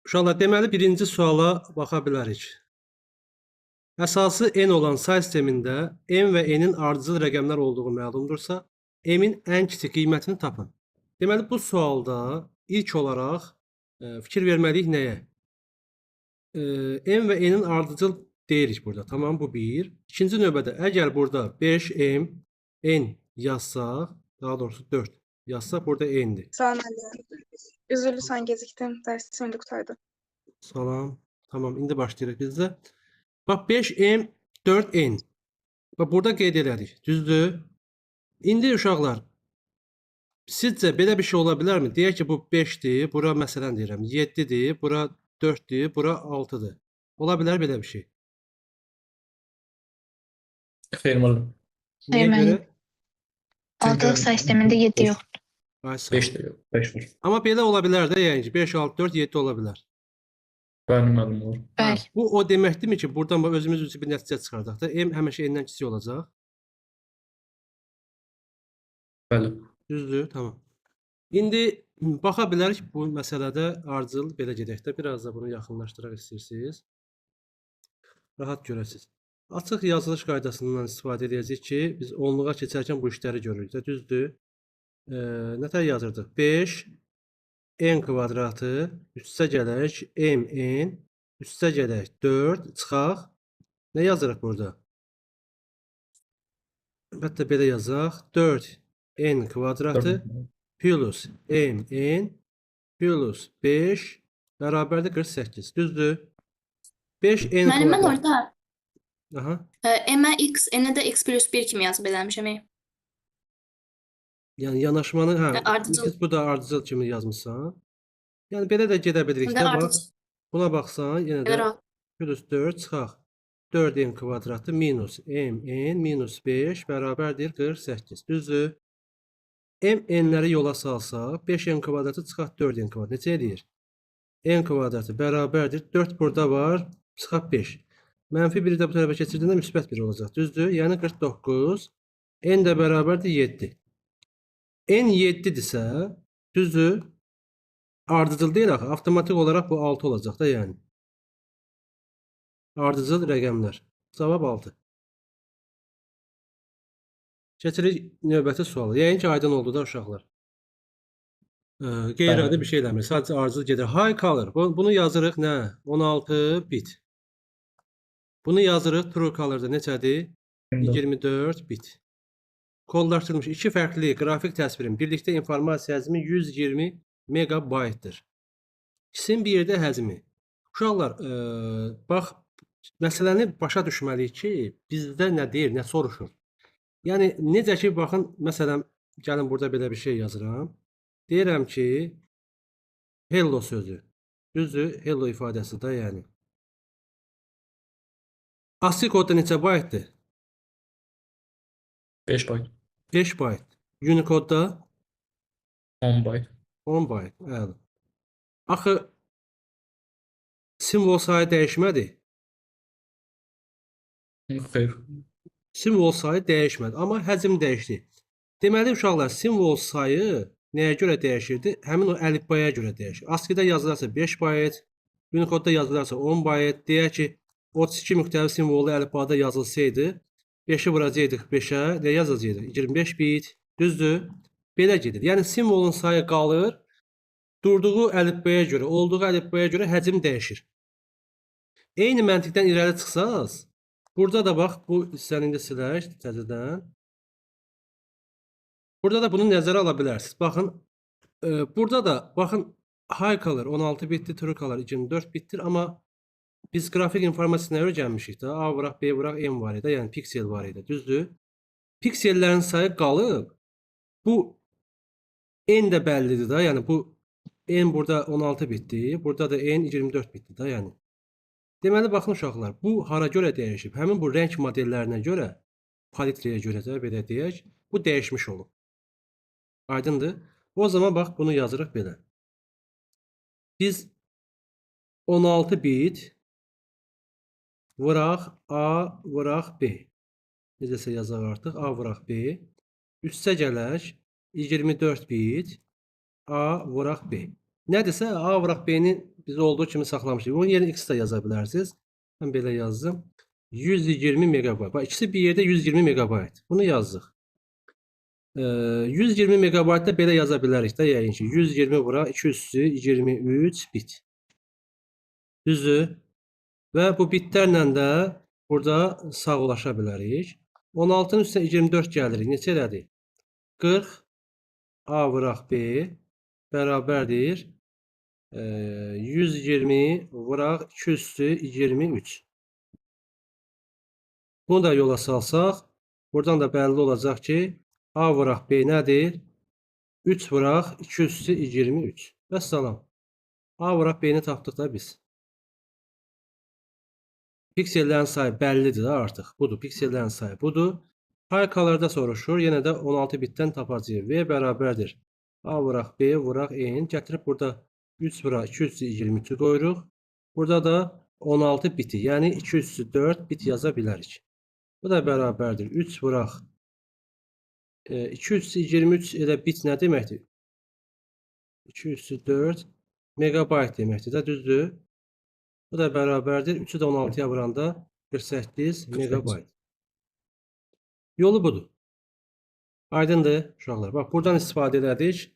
Uşaqlar, deməli birinci suala baxa bilərik. Əsası n olan say sistemində m və n-in ardıcıl rəqəmlər olduğu məlumdursa, m-in ən kiçik qiymətini tapın. Deməli bu sualda ilk olaraq fikir verməliyik nəyə? M və n-in ardıcıl deyirik burada. Tamam, bu bir. İkinci növbədə əgər burada 5m n yazsaq, daha doğrusu 4 yazsaq burada n-dir. Salam Ali. Üzürlüsən gecikdim. Ders şimdi qurtardı. Salam. Tamam, indi başlayırıq biz də. Bax 5m 4n. Bax burada qeyd elədik. Düzdür? İndi uşaqlar, sizcə belə bir şey ola bilərmi? Deyək ki, bu 5-dir, bura məsələn deyirəm 7-dir, bura 4-dir, bura 6-dır. Ola bilər belə bir şey. Xeyr, müəllim. Niyə Hayır, görə? Aldıq say sistemində 7 yoxdur. Ay, sağ ol. 5 də yox, 5 var. Amma belə ola bilər də, yəni ki, 5, 6, 4, 7 ola bilər. Bəli, müəllim olur. Bəli. Bu o deməkdirmi ki, buradan özümüz üçün bir nəticə çıxardaq da, m həmişə n-dən kiçik olacaq. Bəli. Düzdür, tamam. İndi baxa bilərik bu məsələdə ardıcıl belə gedək də, biraz da bunu yaxınlaşdıraq istəyirsiniz. Rahat görəsiniz. Açıq yazılış qaydasından istifadə edəcəyik ki, biz onluğa keçərkən bu işləri görürük də, düzdür? Nətər yazırdıq? 5 n kvadratı üstə gələk mn üstə gələk 4 çıxaq. Nə yazırıq burada? Əlbəttə belə yazaq. 4 n kvadratı plus mn plus 5 bərabərdir 48. Düzdür? 5 n Müəllim, mən kvadrat. orada Aha. m-ə x, n-ə də x plus 1 kimi yazıb eləmişəm. Yəni yanaşmanı, hə, Ardıcıl. siz burada ardıcıl kimi yazmısan. Yəni belə də gedə bilirik İndi də, bax. ardıcıl. Buna baxsan, yenə də Rahat. plus 4 çıxaq. 4n kvadratı minus mn minus 5 bərabərdir 48. Düzdür? mn-ləri yola salsaq, 5n kvadratı çıxaq 4n kvadrat. Neçə edir? n kvadratı bərabərdir. 4 burada var, çıxaq 5. Mənfi 1-i də bu tərəfə keçirdiyində müsbət 1 olacaq. Düzdür? Yəni 49. n də bərabərdir 7. n 7-dirsə, düzdür? Ardıcıl deyil axı, avtomatik olaraq bu 6 olacaq da yəni. Ardıcıl rəqəmlər. Cavab 6. Keçirik növbəti suala. Yəqin ki, aydın oldu da uşaqlar. Qeyri-adi bir şey eləmir. Sadəcə ardıcıl gedir. High color. Bunu yazırıq nə? 16 bit. Bunu yazırıq true color-da neçədir? 24 bit. Kodlaşdırılmış iki fərqli qrafik təsvirin birlikdə informasiya həcmi 120 megabaytdır. İkisinin bir yerdə həcmi. Uşaqlar, bax, məsələni başa düşməliyik ki, bizdə nə deyir, nə soruşur. Yəni, necə ki, baxın, məsələn, gəlin burada belə bir şey yazıram. Deyirəm ki, hello sözü. Düzdür, hello ifadəsi də yəni. Asli kodda neçə baytdır? 5 bayt, 5 bayt. Unicode'da 10 bayt. 10 bayt. Əla. Axı simvol sayı dəyişmədi. Xeyr. Simvol sayı dəyişmədi, amma həcm dəyişdi. Deməli uşaqlar, simvol sayı nəyə görə dəyişirdi? Həmin o əlifbaya görə dəyişir. ASCII-də yazılarsa 5 bayt, Unicode-da yazılarsa 10 bayt. Deyək ki, 32 müxtəlif simvollu əlifbada yazılsaydı, 5-i vuracaqdıq 5-ə, nə yazacaqdıq? 25 bit. Düzdür? Belə gedir. Yəni simvolun sayı qalır, durduğu əlifbaya görə, olduğu əlifbaya görə həcm dəyişir. Eyni məntiqdən irəli çıxsaz, burada da bax, bu hissəni indi silək təzədən. Burada da bunu nəzərə ala bilərsiniz. Baxın, burada da baxın, high color 16 bitdir, true color 24 bitdir, amma biz qrafik informasiyasına öyrənmişik də, A vuraq, B vuraq, M var idi, yəni piksel var idi, düzdür? Piksellərin sayı qalıb, bu N də bəllidir də, yəni bu N burada 16 bitdir, burada da N 24 bitdir də, yəni. Deməli, baxın uşaqlar, bu hara görə dəyişib? Həmin bu rəng modellərinə görə, palitrəyə görə də belə deyək, bu dəyişmiş olub. Aydındır? O zaman bax, bunu yazırıq belə. Biz 16 bit vuraq A, vuraq B. Necəsə yazaq artıq, A vuraq B. Üstə gələk 24 bit A vuraq B. Nədirsə, A vuraq B-nin biz olduğu kimi saxlamışıq. Onun yerinə x də yaza bilərsiniz. Mən belə yazdım. 120 megabayt. Bax, ikisi bir yerdə 120 megabayt. Bunu yazdıq. 120 megabaytda belə yaza bilərik də, yəqin ki, 120 bura 2 üstü 23 bit. Düzdür? Və bu bitlərlə də burada sağollaşa bilərik. 16-nın üstünə 24 gəlirik. Neçə elədi? 40 A vuraq B bərabərdir 120 vuraq 2 üstü 23. Bunu da yola salsaq, buradan da bəlli olacaq ki, A vuraq B nədir? 3 vuraq 2 üstü 23. Vəssalam. A vuraq B-ni tapdıq da biz. Piksellərin sayı bəllidir də artıq. Budur, piksellərin sayı budur. Haykalarda soruşur. Yenə də 16 bitdən tapacağıq. V bərabərdir. A vuraq B vuraq E-ni gətirib burada 3 vuraq 2 üstü 23-ü qoyuruq. Burada da 16 biti, yəni 2 üstü 4 bit yaza bilərik. Bu da bərabərdir. 3 vuraq 2 üstü 23 elə bit nə deməkdir? 2 üstü 4 megabayt deməkdir də, düzdür? Bu da bərabərdir. 3-ü də 16-ya vuranda 48 megabayt. Yolu budur. Aydındır uşaqlar. Bax, buradan istifadə elədik.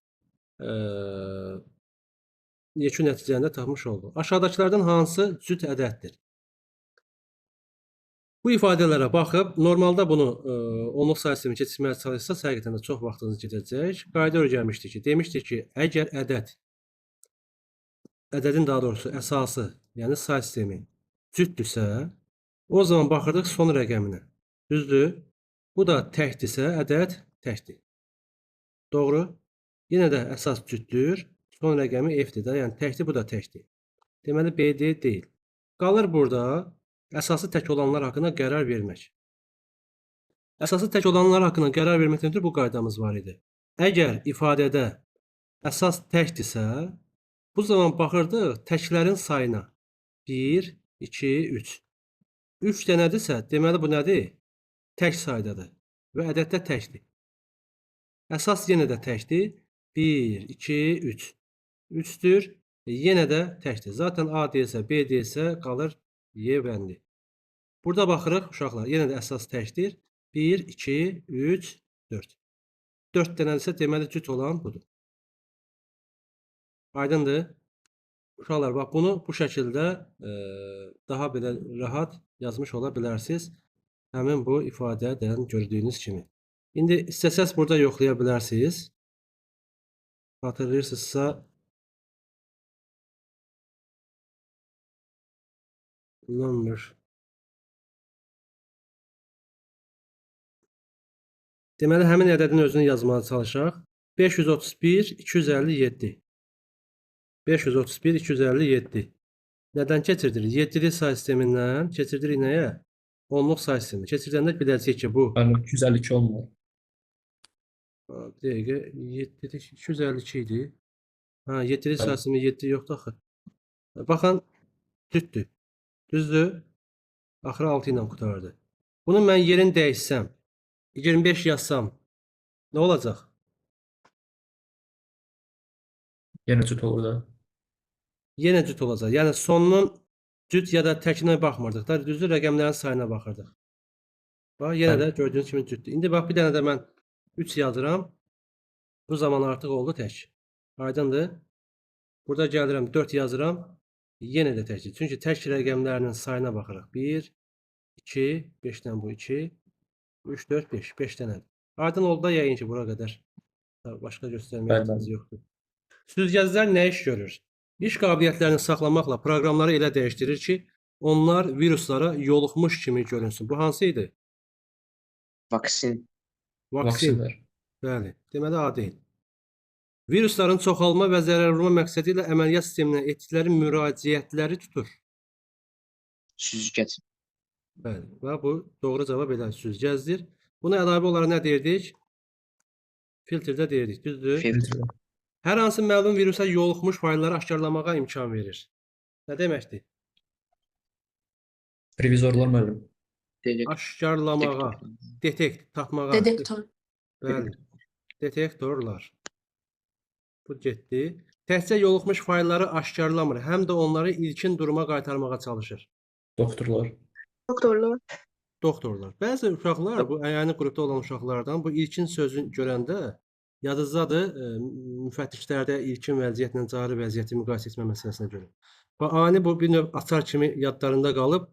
Yekun nəticəni də tapmış olduq. Aşağıdakılardan hansı cüt ədəddir? Bu ifadələrə baxıb, normalda bunu onluq sayı sistemi keçirməyə çalışsa, həqiqətən də çox vaxtınız gedəcək. Qayda öyrənmişdik ki, demişdik ki, əgər ədədin daha doğrusu əsası, yəni say sistemi cütdürsə, o zaman baxırdıq son rəqəminə. Düzdür? Bu da təkdirsə, ədəd təkdir. Doğru? Yenə də əsas cütdür. Son rəqəmi F-dir də, yəni təkdir, bu da təkdir. Deməli, B deyil. Qalır burada əsası tək olanlar haqqında qərar vermək. Əsası tək olanlar haqqında qərar verməkdən ötürü bu qaydamız var idi. Əgər ifadədə əsas təkdirsə, bu zaman baxırdıq təklərin sayına. 1, 2, 3. 3 dənədirsə, deməli bu nədir? Tək saydadır və ədəddə təkdir. Əsas yenə də təkdir. 1, 2, 3. 3-dür, yenə də təkdir. Zaten A deyilsə, B deyilsə, qalır Y bəndi. Burada baxırıq, uşaqlar, yenə də əsas təkdir. 1, 2, 3, 4. 4 dənədirsə, deməli cüt olan budur. Aydındır. Uşaqlar, bax, bunu bu şəkildə daha belə rahat yazmış ola bilərsiniz. Həmin bu ifadədən gördüyünüz kimi. İndi istəsəz burada yoxlaya bilərsiniz. Hatırlayırsınızsa, number. Deməli, həmin ədədin özünü yazmağa çalışaq. 531, 257. 531, 257. Nədən keçirdirik? 7-li say sistemindən keçirdirik nəyə? Onluq say sistemi. Keçirdəndə biləcəyik ki, bu... Bəli, 252 olmalı. Bir dəqiqə, 7-li 252 idi. 7-li say sistemi 7 yoxdur axı. Baxın, cütdür. Düzdür? Axırı 6 ilə qutardı. Bunu mən yerin dəyişsəm, 25 yazsam, nə olacaq? Yenə cüt olur da. Yenə cüt olacaq. Yəni sonunun cüt ya da təkinə baxmırdıq da, düzdür, rəqəmlərin sayına baxırdıq. Bax, yenə də gördüyünüz kimi cütdür. İndi bax, bir dənə də mən 3 yazıram. Bu zaman artıq oldu tək. Aydındır? Burada gəlirəm 4 yazıram. Yenə də təkdir. Çünki tək rəqəmlərinin sayına baxırıq. 1, 2, 5-dən bu 2, 3, 4, 5. 5 dənədir. Aydın oldu da yəqin ki, bura qədər. Başqa göstərməyə ehtiyac yoxdur. Süzgəclər nə iş görür? İş qabiliyyətlərini saxlamaqla proqramları elə dəyişdirir ki, onlar viruslara yoluxmuş kimi görünsün. Bu hansı idi? Vaksin. Vaksin. Vaksinlər. Bəli. Deməli, A deyil. Virusların çoxalma və zərər vurma məqsədi ilə əməliyyat sisteminə etdikləri müraciətləri tutur. Süzgəc. Bəli. Və bu doğru cavab elə süzgəcdir. Buna əlavə olaraq nə deyirdik? Filtrdə deyirdik. Düzdür? Filtr. Hər hansı məlum virusa yoluxmuş faylları aşkarlamağa imkan verir. Nə deməkdir? Revizorlar müəllim. Aşkarlamağa, tapmağa. Detektor. Bəli. Detektorlar. Bu getdi. Təkcə yoluxmuş faylları aşkarlamır, həm də onları ilkin duruma qaytarmağa çalışır. Doktorlar. Doktorlar. Doktorlar. Bəzi uşaqlar, bu əyani qrupda olan uşaqlardan bu ilkin sözü görəndə yadınızdadır, müfəttişlərdə ilkin vəziyyətlə cari vəziyyəti müqayisə etmə məsələsinə görə. Və ani bu bir növ açar kimi yadlarında qalıb,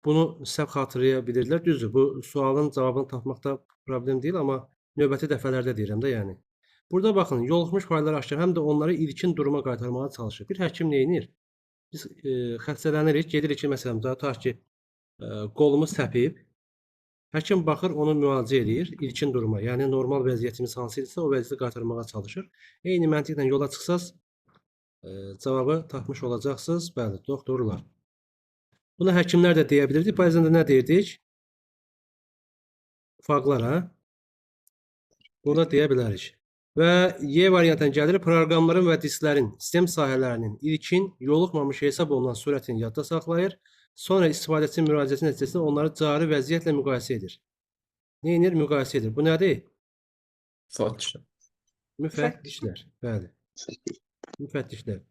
bunu səhv xatırlaya bilirlər. Düzdür, bu sualın cavabını tapmaqda problem deyil, amma növbəti dəfələrdə deyirəm də, yəni. Burada baxın, yoluxmuş fayllar aşkar, həm də onları ilkin duruma qaytarmağa çalışır. Bir həkim nə edir? Biz xəstələnirik, gedirik ki, məsələn, tutaq ki, qolumuz səpib, həkim baxır, onu müalicə edir ilkin duruma. Yəni normal vəziyyətimiz hansı idisə, o vəziyyəti qaytarmağa çalışır. Eyni məntiqlə yola çıxsaz, cavabı tapmış olacaqsınız. Bəli, doktorlar. Bunu həkimlər də deyə bilirdi. Bəzən də nə deyirdik? Ufaqlar, hə? Burada deyə bilərik. Və Y variantına gəlir, proqramların və disklərin, sistem sahələrinin ilkin yoluxmamış hesab olunan sürətini yadda saxlayır. Sonra istifadəçinin müraciəti nəticəsində onları cari vəziyyətlə müqayisə edir. Nə edir? Müqayisə edir. Bu nədir? Fatişlər. Müfəttişlər. Bəli. Müfəttişlər.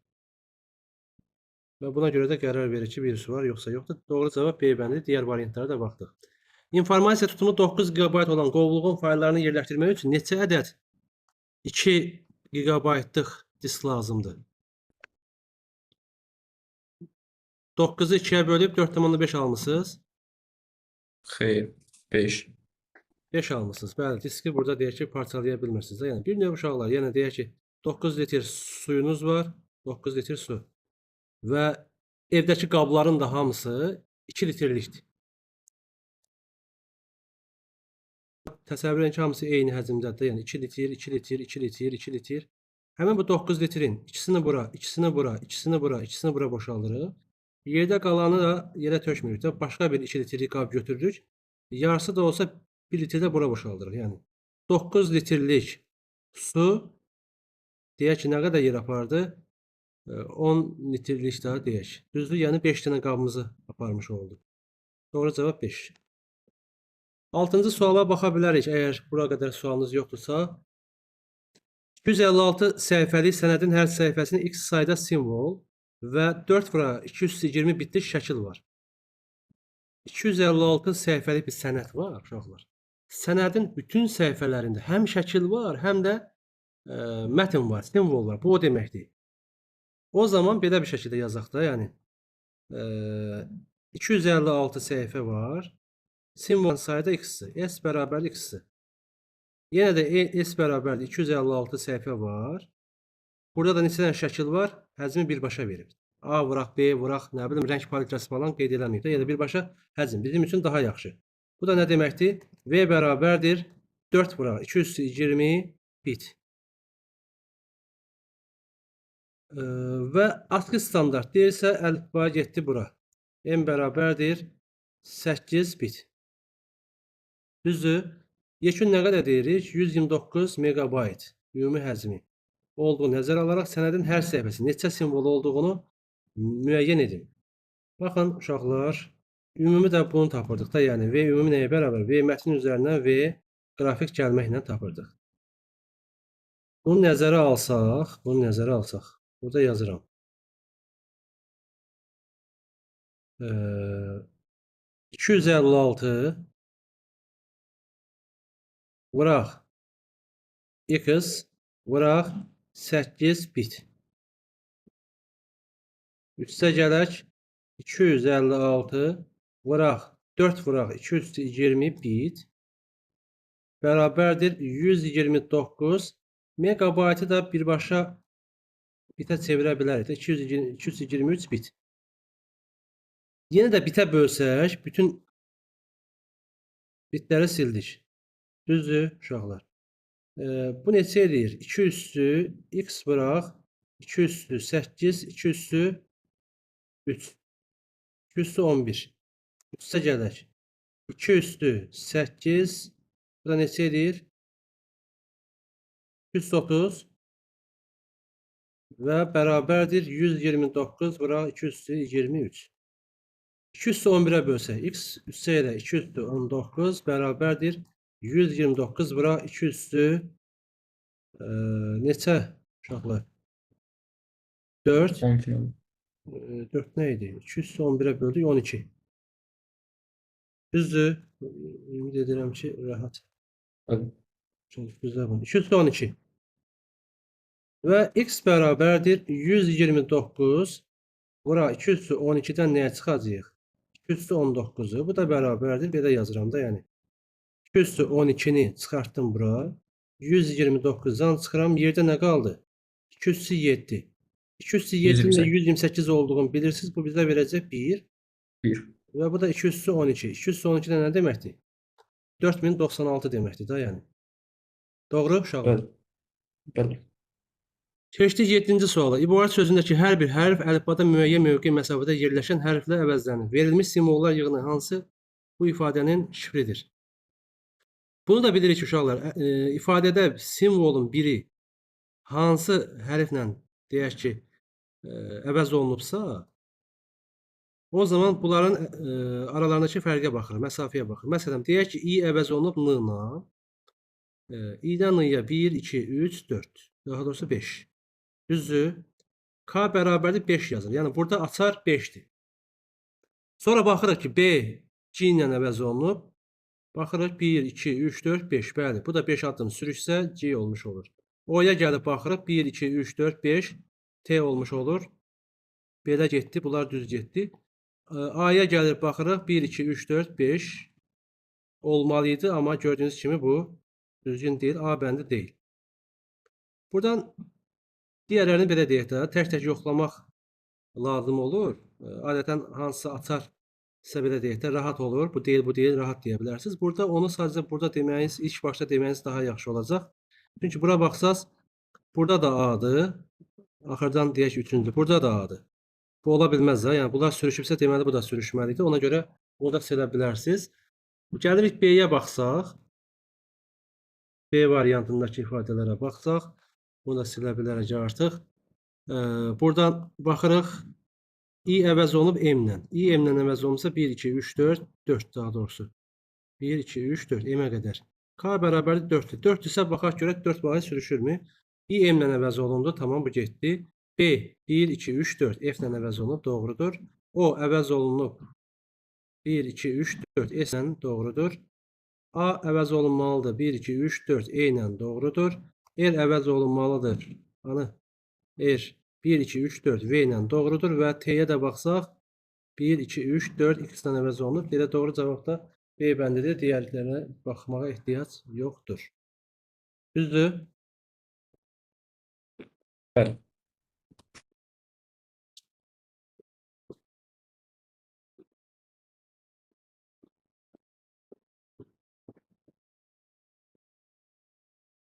Və buna görə də qərar verir ki, virüsü var, yoxsa yoxdur. Doğru cavab B bəndidir. Digər variantlara da baxdıq. İnformasiya tutumu 9 GB olan qovluğun fayllarını yerləşdirmək üçün neçə ədəd 2 GB-lıq disk lazımdır? 9-u 2-yə bölüb 4,5 almısınız. Xeyr. 5. 5 almısınız. Bəli, diski burada deyək ki, parçalaya bilmirsiniz. Yəni, bir növ uşaqlar, yəni deyək ki, 9 litr suyunuz var, 9 litr su. Və evdəki qabların da hamısı 2 litrlikdir. Təsəvvür edin ki, hamısı eyni həcmdədir. Yəni 2 litr, 2 litr, 2 litr, 2 litr. Həmin bu 9 litrin ikisini bura, ikisini bura, ikisini bura, ikisini bura boşaldırıq. Yerdə qalanı da yerə tökmürük də. Başqa bir 2 litrlik qab götürürük. Yarısı da olsa 1 litr də bura boşaldırıq. Yəni 9 litrlik su deyək ki, nə qədər yer apardı? 10 litrlik daha deyək. Düzdür? Yəni 5 dənə qabımızı aparmış oldu. Doğru cavab 5. 6-cı suala baxa bilərik, əgər bura qədər sualınız yoxdursa. 256 səhifəli sənədin hər səhifəsində x sayda simvol və 4/220 bitlik şəkil var. 256 səhifəli bir sənəd var, uşaqlar. Sənədin bütün səhifələrində həm şəkil var, həm də mətn var, simvol var. Bu o deməkdir. O zaman belə bir şəkildə yazaq da, yəni 256 səhifə var. Simvolun sayı da x-dir. S bərabərdir x-dir. Yenə də S bərabərdir 256 səhifə var. Burada da neçə dənə şəkil var? Həcmi birbaşa verib. A vuraq, B vuraq, nə bilim, rəng palitrası falan qeyd eləməyib də. Yəni birbaşa həcm bizim üçün daha yaxşı. Bu da nə deməkdir? V bərabərdir 4 vuraq 220 bit. Və ASCII standart deyirsə, əlifba getdi bura. M bərabərdir 8 bit. Düzdür? Yekun nə qədər deyirik? 129 megabayt ümumi həcmi olduğu nəzərə alaraq sənədin hər səhifəsi neçə simvol olduğunu müəyyən edin. Baxın uşaqlar, ümumi də bunu tapırdıq da, yəni V ümumi nəyə bərabər? V mətnin üzərindən V qrafik gəlməklə tapırdıq. Bunu nəzərə alsaq, burada yazıram. 256 vuraq x vuraq 8 bit. Üstə gələk 256 vuraq 4 vuraq 220 bit bərabərdir 129 megabaytı da birbaşa bitə çevirə bilərik. 223 bit. Yenə də bitə bölsək, bütün bitləri sildik. Düzdür, uşaqlar. Bu neçə edir? 2 üstü x vuraq 2 üstü 8, 2 üstü 3. 2 üstü 11. Üstə gələk. 2 üstü 8. Bu da neçə edir? 230 və bərabərdir 129 vuraq 2 üstü 23. 2 üstü 11'ə bölsək, x üstə ilə 2 üstü 19 bərabərdir 129 vuraq 2 üstü neçə uşaqlar? 4. 10 final. 4 nə idi? 2 üstü 11-ə böldük 12. Düzdür. Ümid edirəm ki, rahat. Hadi. Çok güzel bu. 2 üstü 12. Ve x bərabərdir 129. Bura 2 üstü 12-dən nəyə çıxacaq? 2 üstü 19'u. Bu da bərabərdir. Bir də yazıram da yəni. 2 üstü 12'ni çıxartdım bura. 129'dan çıxıram. Yerdə nə qaldı? 2 üstü 7. 2 üstü 7'nin də 128 olduğunu bilirsiniz. Bu bizə verəcək 1. 1. Ve bu da 2 üstü 12. 2 üstü 12 də nə deməkdir? 4096 deməkdir da yəni. Doğru uşaqlar? Bəli. Bəli. Keçdik 7-ci suala. İbarət sözündəki hər bir hərf əlifbada müəyyən mövqe məsafədə yerləşən hərflə əvəzlənir. Verilmiş simvollar yığını hansı bu ifadənin şifridir? Bunu da bilirik ki, uşaqlar, ifadədə simvolun biri hansı hərflə deyək ki, əvəz olunubsa, o zaman bunların aralarındakı fərqə baxır, məsafəyə baxır. Məsələn, deyək ki, i əvəz olunub n-la. i-dən n-ya 1, 2, 3, 4. Daha doğrusu 5. Düzdür. K bərabərdir 5 yazır. Yəni burada açar 5'dir. Sonra baxırıq ki, B C ilə əvəz olunub. Baxırıq 1, 2, 3, 4, 5. Bəli, bu da 5 addım sürüşsə C olmuş olur. O'ya gəlib baxırıq 1, 2, 3, 4, 5. T olmuş olur. Belə getdi. Bunlar düz getdi. A'ya gəlib baxırıq 1, 2, 3, 4, 5. Olmalıydı amma gördüyünüz kimi bu düzgün deyil. A bəndi deyil. Buradan diğerlerini belə deyək də, tək-tək yoxlamaq lazım olur. Adətən hansısa açar sizə belə deyək də, rahat olur. Bu deyil, bu deyil, rahat deyə bilərsiniz. Burada onu sadəcə burada deməyiniz, ilk başda deməyiniz daha yaxşı olacaq. Çünki bura baxsaz, burada da A'dır. Axırdan deyək üçüncü, burada da A'dır. Bu ola bilməz də. Yəni bunlar sürüşübsə deməli bu da sürüşməlidir. Ona görə bunu da silə bilərsiniz. Gəlirik B'yə baxsaq. B variantındakı ifadələrə baxsaq. Bunu da silə bilərik artıq. Buradan baxırıq. I əvəz olunub M-lə. I M-lə əvəz olunubsa 1, 2, 3, 4, 4 daha doğrusu. 1, 2, 3, 4 M-ə qədər. K bərabərdir 4-dür. 4 isə baxaq görək 4 bahis sürüşürmü? I M-lə əvəz olundu. Tamam, bu getdi. B 1, 2, 3, 4 F-lə əvəz olunub. Doğrudur. O əvəz olunub. 1, 2, 3, 4 S-lə doğrudur. A əvəz olunmalıdır. 1, 2, 3, 4 E ilə doğrudur. R əvəz olunmalıdır. Hani R 1, 2, 3, 4 V ilə doğrudur və T'yə də baxsaq 1, 2, 3, 4 X-lə əvəz olunur. Belə doğru cavab da B bəndidir. Digərlərinə baxmağa ehtiyac yoxdur. Düzdür? Bəli.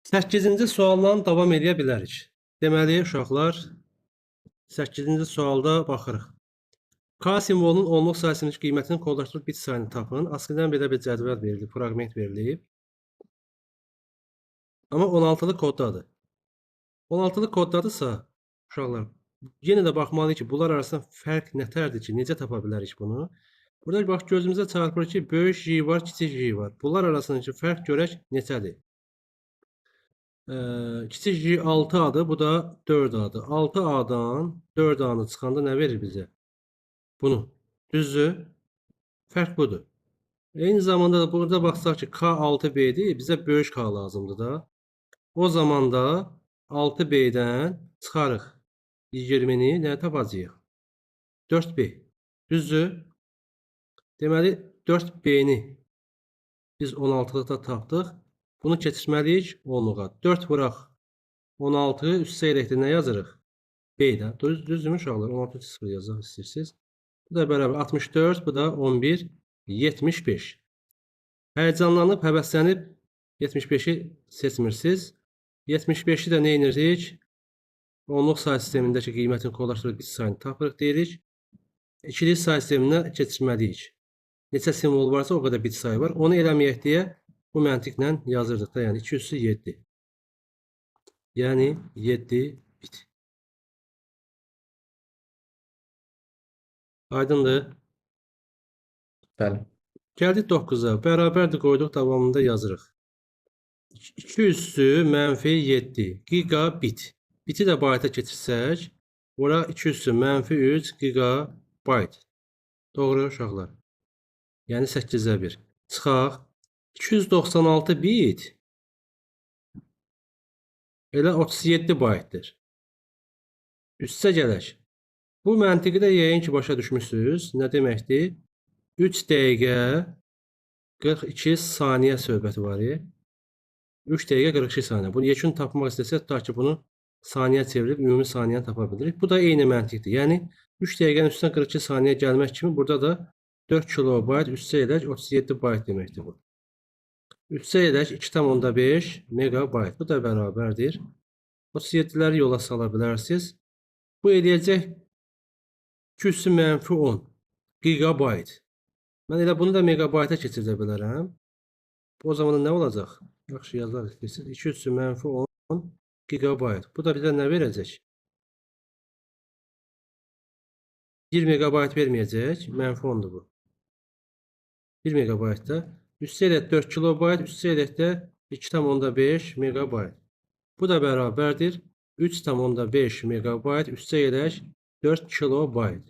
Səkkizinci sualdan davam edə bilərik. Deməli, uşaqlar, 8-ci sualda baxırıq. K simvolunun onluq sayısının qiymətinin kodlaşdırılıb bit sayını tapın. Aslında belə bir cədvəl verilib, fraqment verilib. Amma 16-lıq koddadır. 16-lıq koddadırsa, uşaqlar, yenə də baxmalıyıq ki, bunlar arasında fərq nətərdir ki, necə tapa bilərik bunu? Burada bax, gözümüzə çarpır ki, böyük J var, kiçik J var. Bunlar arasındakı fərq görək neçədir? Kiçik J 6 adı, bu da 4 adı. 6 A'dan 4 A'nı çıxanda nə verir bizə? Bunu. Düzdür? Fərq budur. Eyni zamanda da burada baxsaq ki, K6B'dir, bizə böyük K lazımdır da. O zaman da 6B'dən çıxarıq 20-ni nə tapacağıq? 4B. Düzdür? Deməli, 4B'ni biz 16-lıqda tapdıq. Bunu keçirməliyik 10-luğa. 4 vuraq 16 üstə eləkdir nə yazırıq? B-də. Düzdürmü uşaqlar? 16 0 yazaq istəyirsiniz. Bu da bərabər 64, bu da 11, 75. Həyəcanlanıb, həvəslənib 75'i seçmirsiniz. 75'i də nə edirik? Onluq say sistemindəki qiymətin kodlaşdırılıb bit sayını tapırıq deyirik. İkilik say sisteminə keçirməliyik. Neçə simvol varsa o qədər bit sayı var. Onu eləməyək deyə bu məntiqlə yazırdıq da, yəni 2 üstü 7. Yəni 7 bit. Aydındır. Bəli. Gəldik 9-a. Bərabərdir qoyduq, davamında yazırıq. 2 üstü -7 gigabit. Biti də bayta keçirsək, Bura 2 üssü -3 gigabayt. Doğru uşaqlar. Yəni 8-ə 1. Çıxaq. 296 bit elə 37 baytdır. Üstə gələk. Bu məntiqi də yəqin ki başa düşmüsünüz. Nə deməkdir? 3 dəqiqə 42 saniyə söhbəti var. 3 dəqiqə 42 saniyə. Bunu yekun tapmaq istəsək, tutaq ki bunu saniyə çevirib ümumi saniyəni tapa bilirik. Bu da eyni məntiqdir. Yəni 3 dəqiqənin üstünə 42 saniyə gəlmək kimi burada da 4 kilobayt üstə elək 37 bayt deməkdir bu. Üstə elək 2,5 megabayt. Bu da bərabərdir. 37-ləri yola sala bilərsiniz. Bu eləyəcək küsü -10 gigabayt. Mən elə bunu da megabayta keçirdə bilərəm. O zaman nə olacaq? Yaxşı yazaq istəyirsiniz. 2 üssü -10 gigabayt. Bu da bizə nə verəcək? 1 megabayt verməyəcək. -10'dur bu. 1 megabayt da. Üstə elək 4 kilobayt. Üstə elək də 2,5 megabayt. Bu da bərabərdir. 3,5 megabayt. Üstə elək 4 kilobayt.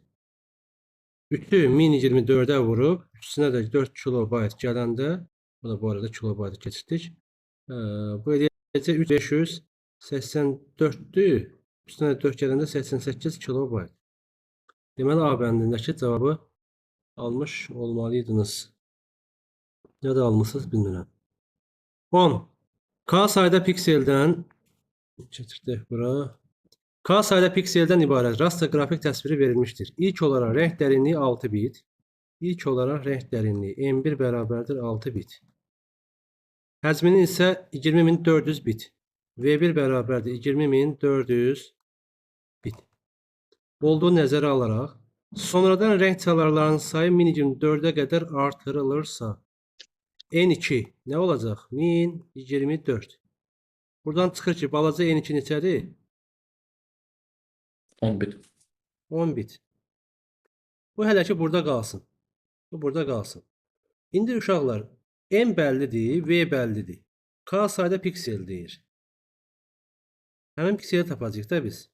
3'ü 1024'e vurub, üstünə də 4 kilobayt gələndə, bu da bu arada kilobaytı keçirdik. Bu eləyəcək 3584'dür. Üstünə 4 gələndə 88 kilobayt. Deməli A bəndindəki cavabı almış olmalıydınız. Ya da almışsınız bilmirəm. 10. K sayda pikseldən keçirdik bura. K sayda pikseldən ibarət raster qrafik təsviri verilmişdir. İlk olaraq renk dərinliyi 6 bit. İlk olaraq renk dərinliyi M1 bərabərdir 6 bit. Həcminin isə 20400 bit. V1 bərabərdir 20400 bit. Olduğu nəzərə alaraq, sonradan renk çalarlarının sayı 1024'e qədər artırılırsa, N2 nə olacaq? 1024. Buradan çıxır ki, balaca N2 neçədir? 10 bit. 10 bit. Bu hələ ki burada qalsın. Bu burada qalsın. İndi uşaqlar M bəllidir, V bəllidir. K sayda piksel deyir. Həmin pikseli tapacağıq da biz.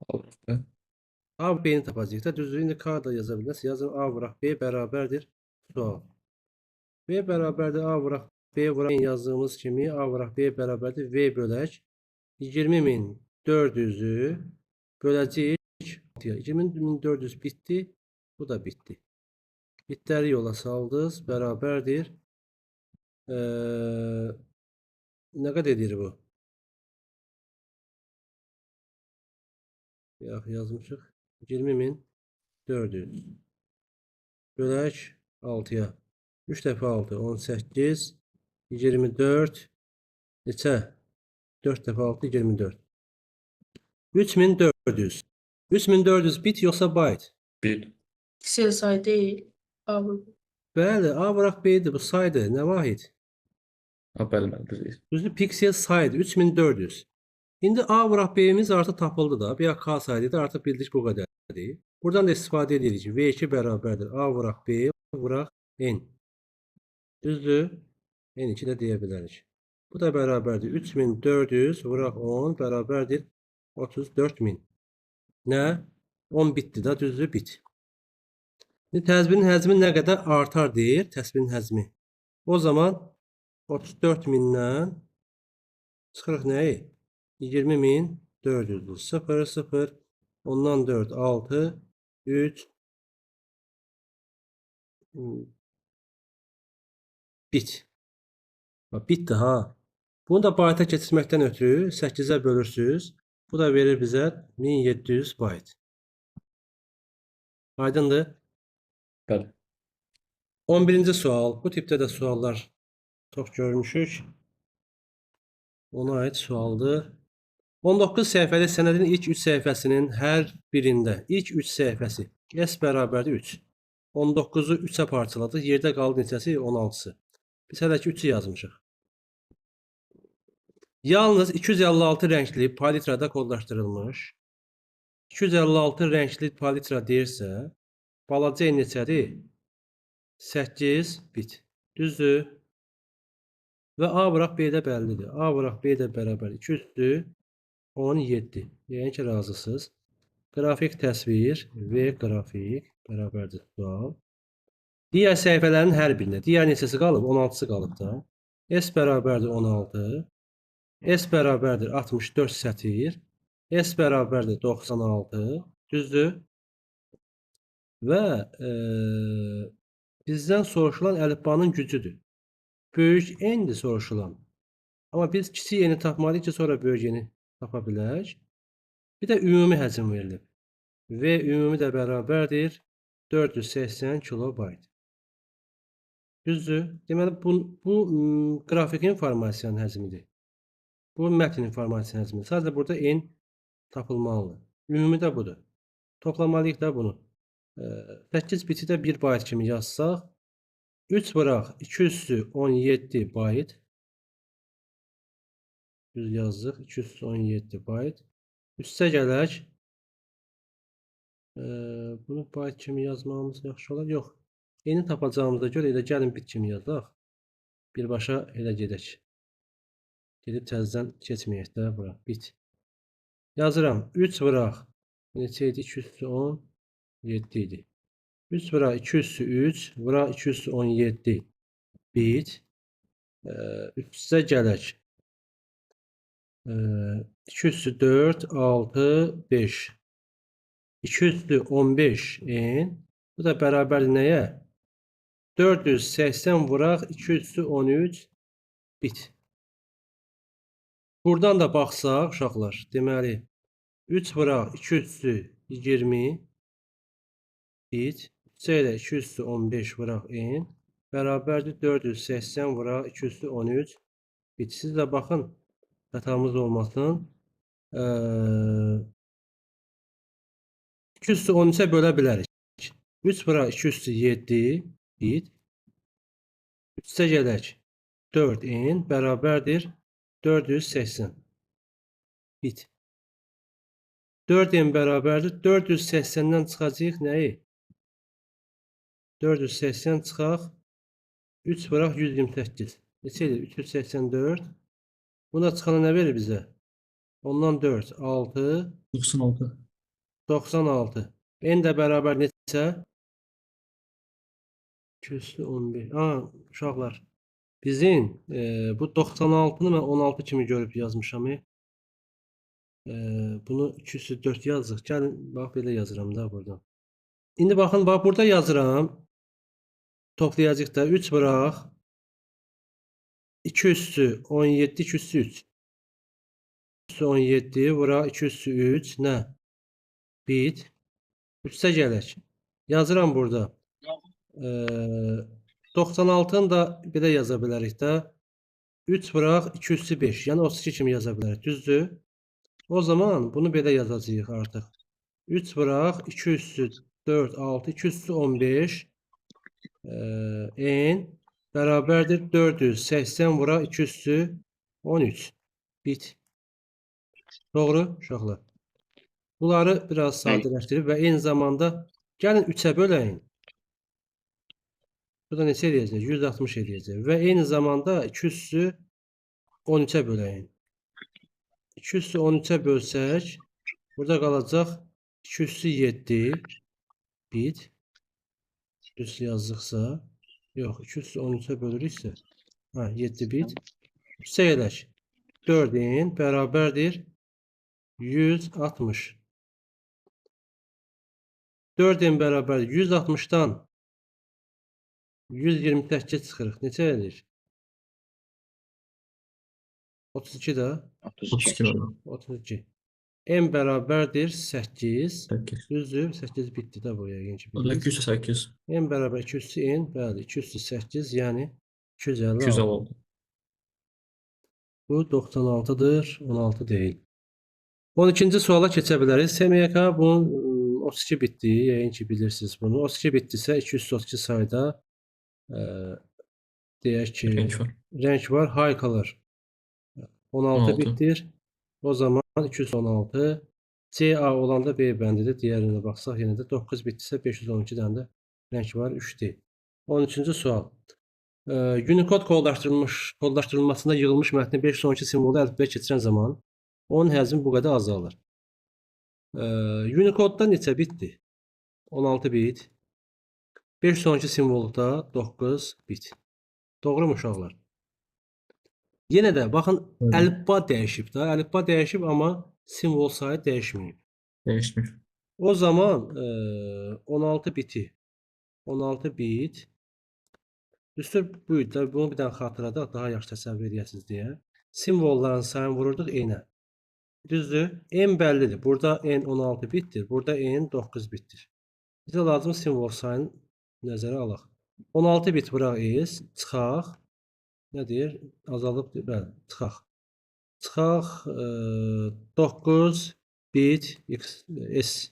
Altta. A B'ni tapacağıq da. Düzdür. İndi K da yaza bilərsiniz. Yazın A vuraq B bərabərdir sual. V bərabərdir A vuraq B vuraq yazdığımız kimi A vuraq B bərabərdir V bölək 20400'ü böləcəyik 20400 bitdi. Bu da bitdi. Bitləri yola saldınız. Bərabərdir. Nə qədər edir bu? Yazmışıq. 20400 bölək 6'ya. 3 dəfə 6 18 24 neçə? 4 dəfə 6 24. 3400. 3400 bit yoxsa bayt? Bit. Piksel say değil. Abi. Bəli, A vuraq B'dir bu saydı. Nə vahid? Ha, bəli, düzdür. Düzdür, piksel saydı 3400. İndi A vuraq B'miz artıq tapıldı da. Bir K saydı artıq bildik bu qədərdir. Buradan da istifadə edirik ki, V2 bərabərdir. A vuraq B vuraq N. Düzdür? N2 də deyə bilərik. Bu da bərabərdir. 3400 vuraq 10 bərabərdir 34000. Nə? 10 bitdir da, düzdür? Bit. Təsvirin həcmi nə qədər artar deyir, təsvirin həcmi. O zaman 34000'dən çıxırıq nəyi? 20400'dür. 0, 0, ondan 4, 6, 3, bit. Bitdi ha. Bunu da bayta keçirməkdən ötürü 8'ə bölürsünüz. Bu da verir bizə 1700 bayt. Aydındır? Bəli. 11-ci sual. Bu tipdə də suallar çox görmüşük. Ona aid sualdır. 19 səhifəli sənədin ilk 3 səhifəsinin hər birində ilk 3 səhifəsi S bərabərdir 3. 19'u 3'ə parçaladıq. Yerdə qaldı neçəsi? 16'sı. Biz hələ ki 3'ü yazmışıq. Yalnız 256 rəngli palitrada kodlaşdırılmış. 256 rəngli palitra deyirsə, balaca n neçədir? 8 bit. Düzdür? Və A vuraq B də bəllidir. A vuraq B də bərabər 200'dür. 17. Yəni ki razısınız. Qrafik təsvir və qrafik bərabərdir sual. Digər səhifələrin hər birində. Digər neçəsi qalıb? 16-sı qalıb da. S bərabərdir 16. S bərabərdir 64 sətir. S bərabərdir 96. Düzdür? Və bizdən soruşulan əlifbanın gücüdür. Böyük N-dir soruşulan. Amma biz kiçik N-i tapmalıyıq ki, sonra böyük N-i tapa bilək. Bir də ümumi həcm verilib. Və ümumi də bərabərdir 480 kilobayt. Düzdür? Deməli, bu qrafik informasiyanın həcmidir. Bu mətn informasiyanın həcmidir. Sadəcə burada N tapılmalıdır. Ümumi də budur. Toplamalıyıq da bunu. 8 biti də 1 bayt kimi yazsaq, 3 vıraq 217 bayt. Düz yazdıq. 217 bayt. Üstə gələk. Bunu bayt kimi yazmamız yaxşı olar. Yox. Yeni tapacağımıza görə elə gəlin bit kimi yazaq. Birbaşa elə gedək. Gedib təzədən keçməyək də bura. Bit. Yazıram. 3 vıraq. Neçə idi? 217 idi. 3 vıraq 203. Vıraq 217 bit. Üstə gələk. 204, 6, 5. 215 N. Bu da bərabərdir nəyə? 480 vuraq 213 bit. Buradan da baxsaq uşaqlar, deməli 3 vuraq 220 bit. Üstə 215 vuraq N bərabərdir 480 vuraq 213 bit. Siz də baxın, xətamız olmasın. 213-ə bölə bilərik. 3 vuraq 207 bit. Üstə gələk 4N bərabərdir 480 bit. 4N bərabərdir 480-dən çıxacaq nəyi? 480 çıxaq 3 vuraq 128. Neçə edir? 384. Buna çıxana nə verir bizə? Ondan 4, 6, 96. 96. N də bərabər neçə? 215. Uşaqlar. Bizim bu 96-nı mən 16 kimi görüb yazmışam. Bunu 204 yazıq. Gəlin, bax belə yazıram da buradan. İndi baxın, bax burada yazıram. Toplayacaq da 3 vıraq 2 üstü 17, 2 üstü 3. 17 vuraq 2 üstü 3 nə? Bit. Üstə gələk. Yazıram burada. 96-nı da belə yaza bilərik də. 3 vuraq 2 üstü 5. Yəni 32 kimi yaza bilərik. Düzdür? O zaman bunu belə yazacağıq artıq. 3 vuraq 2 üstü 4, 6, 2 üstü 15 N bərabərdir 480 vuraq 2 üstü 13 bit. Doğru uşaqlar. Bunları biraz sadələşdirib və eyni zamanda gəlin 3-ə böləyin. Bu da neçə edəcək? 160 edəcək. Və eyni zamanda 2 üstü 13-ə böləyin. 2 üstü 13-ə bölsək, burada qalacaq 2 üstü 7 bit. Üstü yazdıqsa, yox, 2 üstü 13-ə bölürüksə, 7 bit. Üstə gələk. 4N bərabərdir 160. 4N bərabərdir 160-dan 128 çıxırıq. Neçə edir? 32 də. 32 var. 32. N bərabərdir 8. 8. Düzdür? 8 bitdi də bu yəqin ki. O da 208. N bərabər 2 üstü N. Bəli, 2 üstü 8, yəni 256. 256. Bu 96'dır, 16 deyil. 12-ci suala keçə bilərik. SMYK bunun 32 bitdi, yəqin ki bilirsiniz bunu. 32 bitdisə 232 sayda deyək ki renk var, high color 16 bitdir. O zaman 216 CA olanda B bəndidir. Digərinə baxsaq yenə də 9 bitdisə 512 dənə də renk var, 3D. 13-cü sual. Unicode kodlaşdırılmasında yığılmış mətni 512 simvolu əlifbəyə keçirən zaman onun həcmi bu qədər azalır. Unicode-da neçə bitdir? 16 bit. 5 sonraki simvolda 9 bit. Doğru mu uşaqlar? Yenə də baxın, Bəli. əlifba dəyişib də. Əlifba dəyişib, amma simvol sayı dəyişməyib. Dəyişmir. O zaman 16 biti 16 bit düstur buydu da, bunu bir dənə xatırladaq, daha yaxşı təsəvvür edəsiniz deyə. Simvolların sayını vururduq n-ə. Düzdür? N bəllidir. Burada n 16 bittir. Burada n 9 bittir. Bizə lazım simvol sayını nəzərə alaq. 16 bit bıraq is, çıxaq. Nə deyir? Azalıb, bəli, çıxaq. Çıxaq 9 bit x s.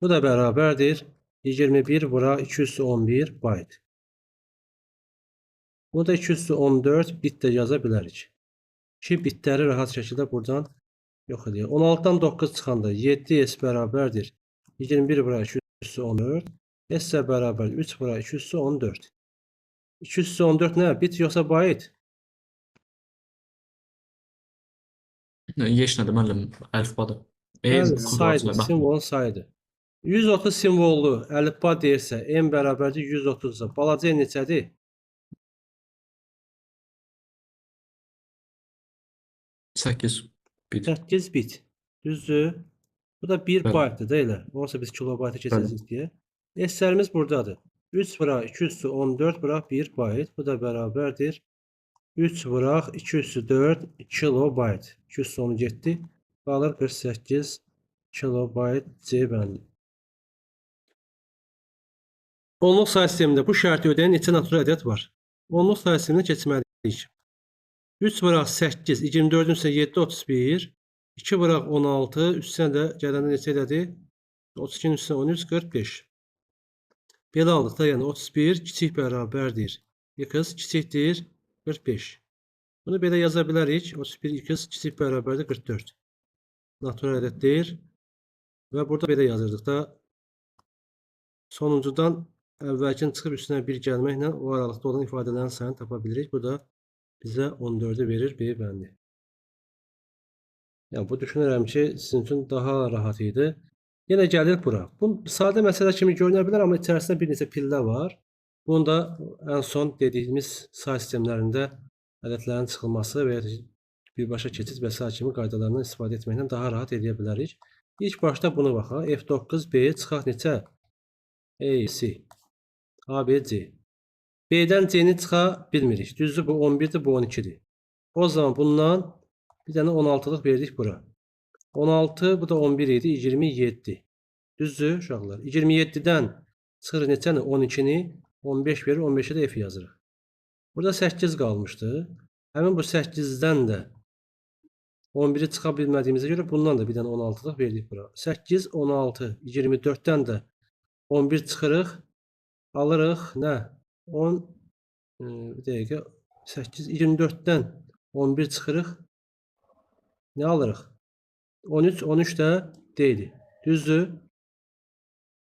Bu da bərabərdir 21 bura 211 byte. Bunu da 214 bit də yaza bilərik. Ki bitləri rahat şəkildə buradan yox edək. 16-dan 9 çıxanda 7s bərabərdir 21 bura 214. S isə bərabər 3 bura 214. 214 nə? Bit yoxsa byte? Yeş nədir müəllim? Əlifbadır. Bəli, saydır, simvolun sayıdır. 130 simvollu əlifba deyirsə, n bərabərdir 130-a. Balaca n neçədir? 8 bit. 8 bit. Düzdür? Bu da 1 Bəli. byte'dır da elə. Olsa biz kilobayta keçəcəyik deyə. S-lərimiz buradadır. 3 vuraq 2 üstü 14 vuraq 1 byte. Bu da bərabərdir 3 vuraq 2 üstü 4 kilobayt. 2 üstü 10 getdi. Qalır 48 kilobayt C bəndi. Onluq sayı sistemində bu şərti ödəyən neçə natural ədəd var? Onluq sayı sisteminə keçməliyik. 3 vuraq 8, 24-ün üstünə 7, 31. 2 vuraq 16, üstünə də gələndə neçə ədədir? 32-nin üstünə 13, 45. Belə aldıq da, yəni 31 kiçik bərabərdir. X kiçikdir 45. Bunu belə yaza bilərik. 31 x kiçik bərabərdir 44. Natural ədəddir. Və burada belə yazırdıq da. Sonuncudan əvvəlkin çıxıb üstünə 1 gəlməklə o aralıqda olan ifadələrin sayını tapa bilirik. Bu da bizə 14'ü verir B bəndi. Yəni bu düşünürəm ki, sizin üçün daha rahat idi. Yenə gəlir bura. Bu sadə məsələ kimi görünə bilər, amma içərisində bir neçə pillə var. Bunu da ən son dediyimiz say sistemlərində ədədlərin çıxılması və ya birbaşa keçid və s. kimi qaydalarından istifadə etməklə daha rahat edə bilərik. İlk başda bunu baxaq. F9B çıxaq neçə? A, C. A, B, C. B'dən C'ni çıxa bilmirik. Düzdür, bu 11'dir, bu 12'dir. O zaman bundan bir dənə 16'lıq verdik bura. 16, bu da 11 idi, 27. Düzdür, uşaqlar. 27-dən çıxır neçəni? 12-ni, 15 verir, 15'e də F yazırıq. Burada 8 qalmışdı. Həmin bu 8-dən də 11'i çıxa bilmədiyimizə görə bundan da bir dənə 16'lıq verdik bura. 8, 16, 24'dən də 11 çıxırıq. Alırıq, nə? 10, bir dəqiqə, 8, 24'dən 11 çıxırıq. Nə alırıq? 13, 13 də D-dir. Düzdür?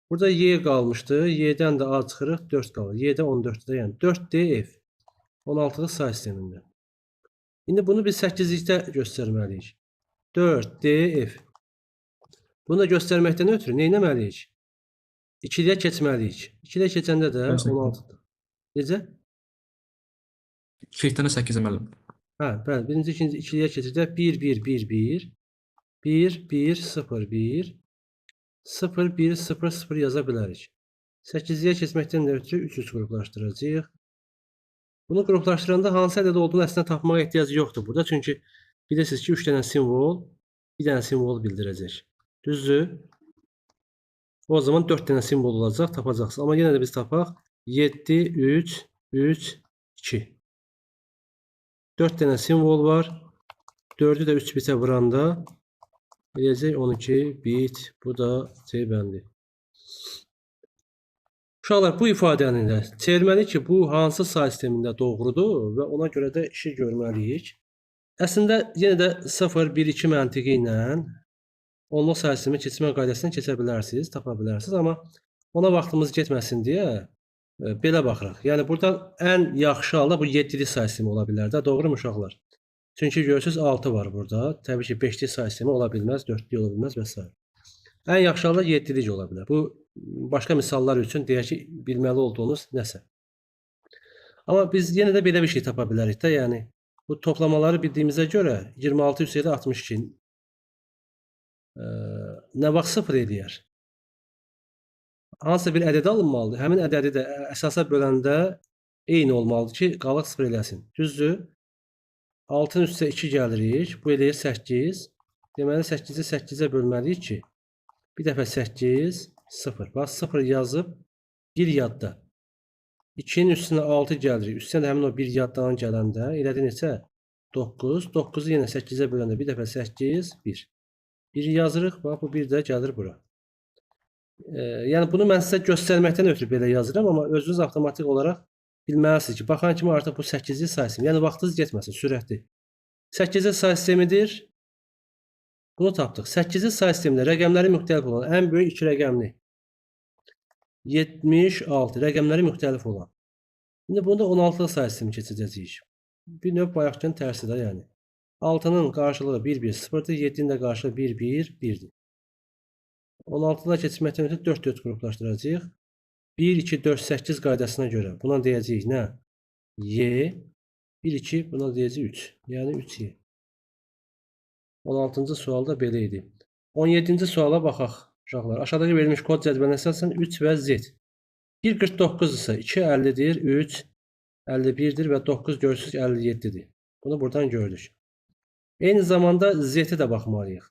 Burada Y qalmışdı. Y-dən də A çıxırıq, 4 qalır. Y-də 14'də, yəni 4DF. 16'lıq say sistemində. İndi bunu biz 8-likdə göstərməliyik. 4DF. Bunu da göstərməkdən ötürü nə etməliyik? 2'liyə keçməliyik. 2'liyə keçəndə də 16'dır. Necə? 2-dən 8 müəllim. Hə, bəli. Birinci, ikinci, 2'liyə keçəcək. 1, 1, 1, 1. 1, 1, 0, 1. 0, 1, 0, 0 yaza bilərik. 8'liyə keçməkdən ötürü 3 qruplaşdıracağıq. Bunu qruplaşdıranda hansı ədəd olduğunu əslində tapmağa ehtiyac yoxdur burada. Çünki bilirsiniz ki, 3 dənə simvol, bir dənə simvol bildirəcək. Düzdür? O zaman 4 dənə simvol olacaq, tapacaqsınız. Amma yenə də biz tapaq. 7, 3, 3, 2. 4 dənə simvol var. 4'ü də 3 bitə vuranda eləyəcək 12 bit. Bu da C bəndi. Uşaqlar, bu ifadəni də çevirməliyik ki, bu hansı say sistemində doğrudur və ona görə də işi görməliyik. Əslində, yenə də 0, 1, 2 məntiqi ilə onluq say sistemi keçmə qaydasını keçə bilərsiniz, tapa bilərsiniz. Amma ona vaxtımız getməsin deyə belə baxırıq. Yəni, burada ən yaxşı halda bu 7'li say sistemi ola bilər də. Doğru mu uşaqlar? Çünki görürsüz 6 var burada. Təbii ki 5'li say sistemi ola bilməz, 4'lü ola bilməz və s. Ən yaxşı halda 7'lik ola bilər. Bu başqa misallar üçün deyək ki, bilməli olduğunuz nəsə. Amma biz yenə də belə bir şey tapa bilərik də, yəni bu toplamaları bildiyimizə görə 26 üstəgəl 62 nə vaxt 0 eləyər? Hansısa bir ədəd alınmalıdır. Həmin ədədi də əsasa böləndə eyni olmalıdır ki, qalıq 0 eləsin. Düzdür? 6-nın üstə 2 gəlirik. Bu eləyir 8. Deməli 8-i 8-ə bölməliyik ki, bir dəfə 8, 0. Bax 0 yazıb 1 yadda. 2'nin üstünə 6 gəlirik. Üstünə də həmin o 1 yaddan gələndə elədi neçə? 9. 9'u yenə 8'ə böləndə bir dəfə 8, 1. 1 yazırıq. Bax bu 1 də gəlir bura. Yəni bunu mən sizə göstərməkdən ötürü belə yazıram, amma özünüz avtomatik olaraq bilməlisiniz ki, baxan kimi artıq bu 8'li say sistemi, yəni vaxtınız getməsin, sürətli. 8'li say sistemidir. Bunu tapdıq. 8'li say sistemində rəqəmləri müxtəlif olan ən böyük 2 rəqəmli 76 rəqəmləri müxtəlif olan. İndi bunda 16'lı say sistemi keçəcəyik. Bir növ bayaqkının tərsidir, yəni. 6'nın qarşılığı 1, 1, 0'dır. 7'nin də qarşılığı 1, 1, 1'dir. 16'da keçməkdən ötürü 4, 4 qruplaşdıracağıq. 1, 2, 4, 8 qaydasına görə buna deyəcəyik nə? Y. 1, 2, buna deyəcəyik 3. Yəni 3Y. 16-cı sualda belə idi. 17-ci suala baxaq uşaqlar. Aşağıdakı verilmiş kod cədvəlinə əsasən 3 və Z. 1,49 isə 2 50-dir, 3 51-dir və 9 görürsüz 57-dir. Bunu buradan gördük. Eyni zamanda Z-ə də baxmalıyıq.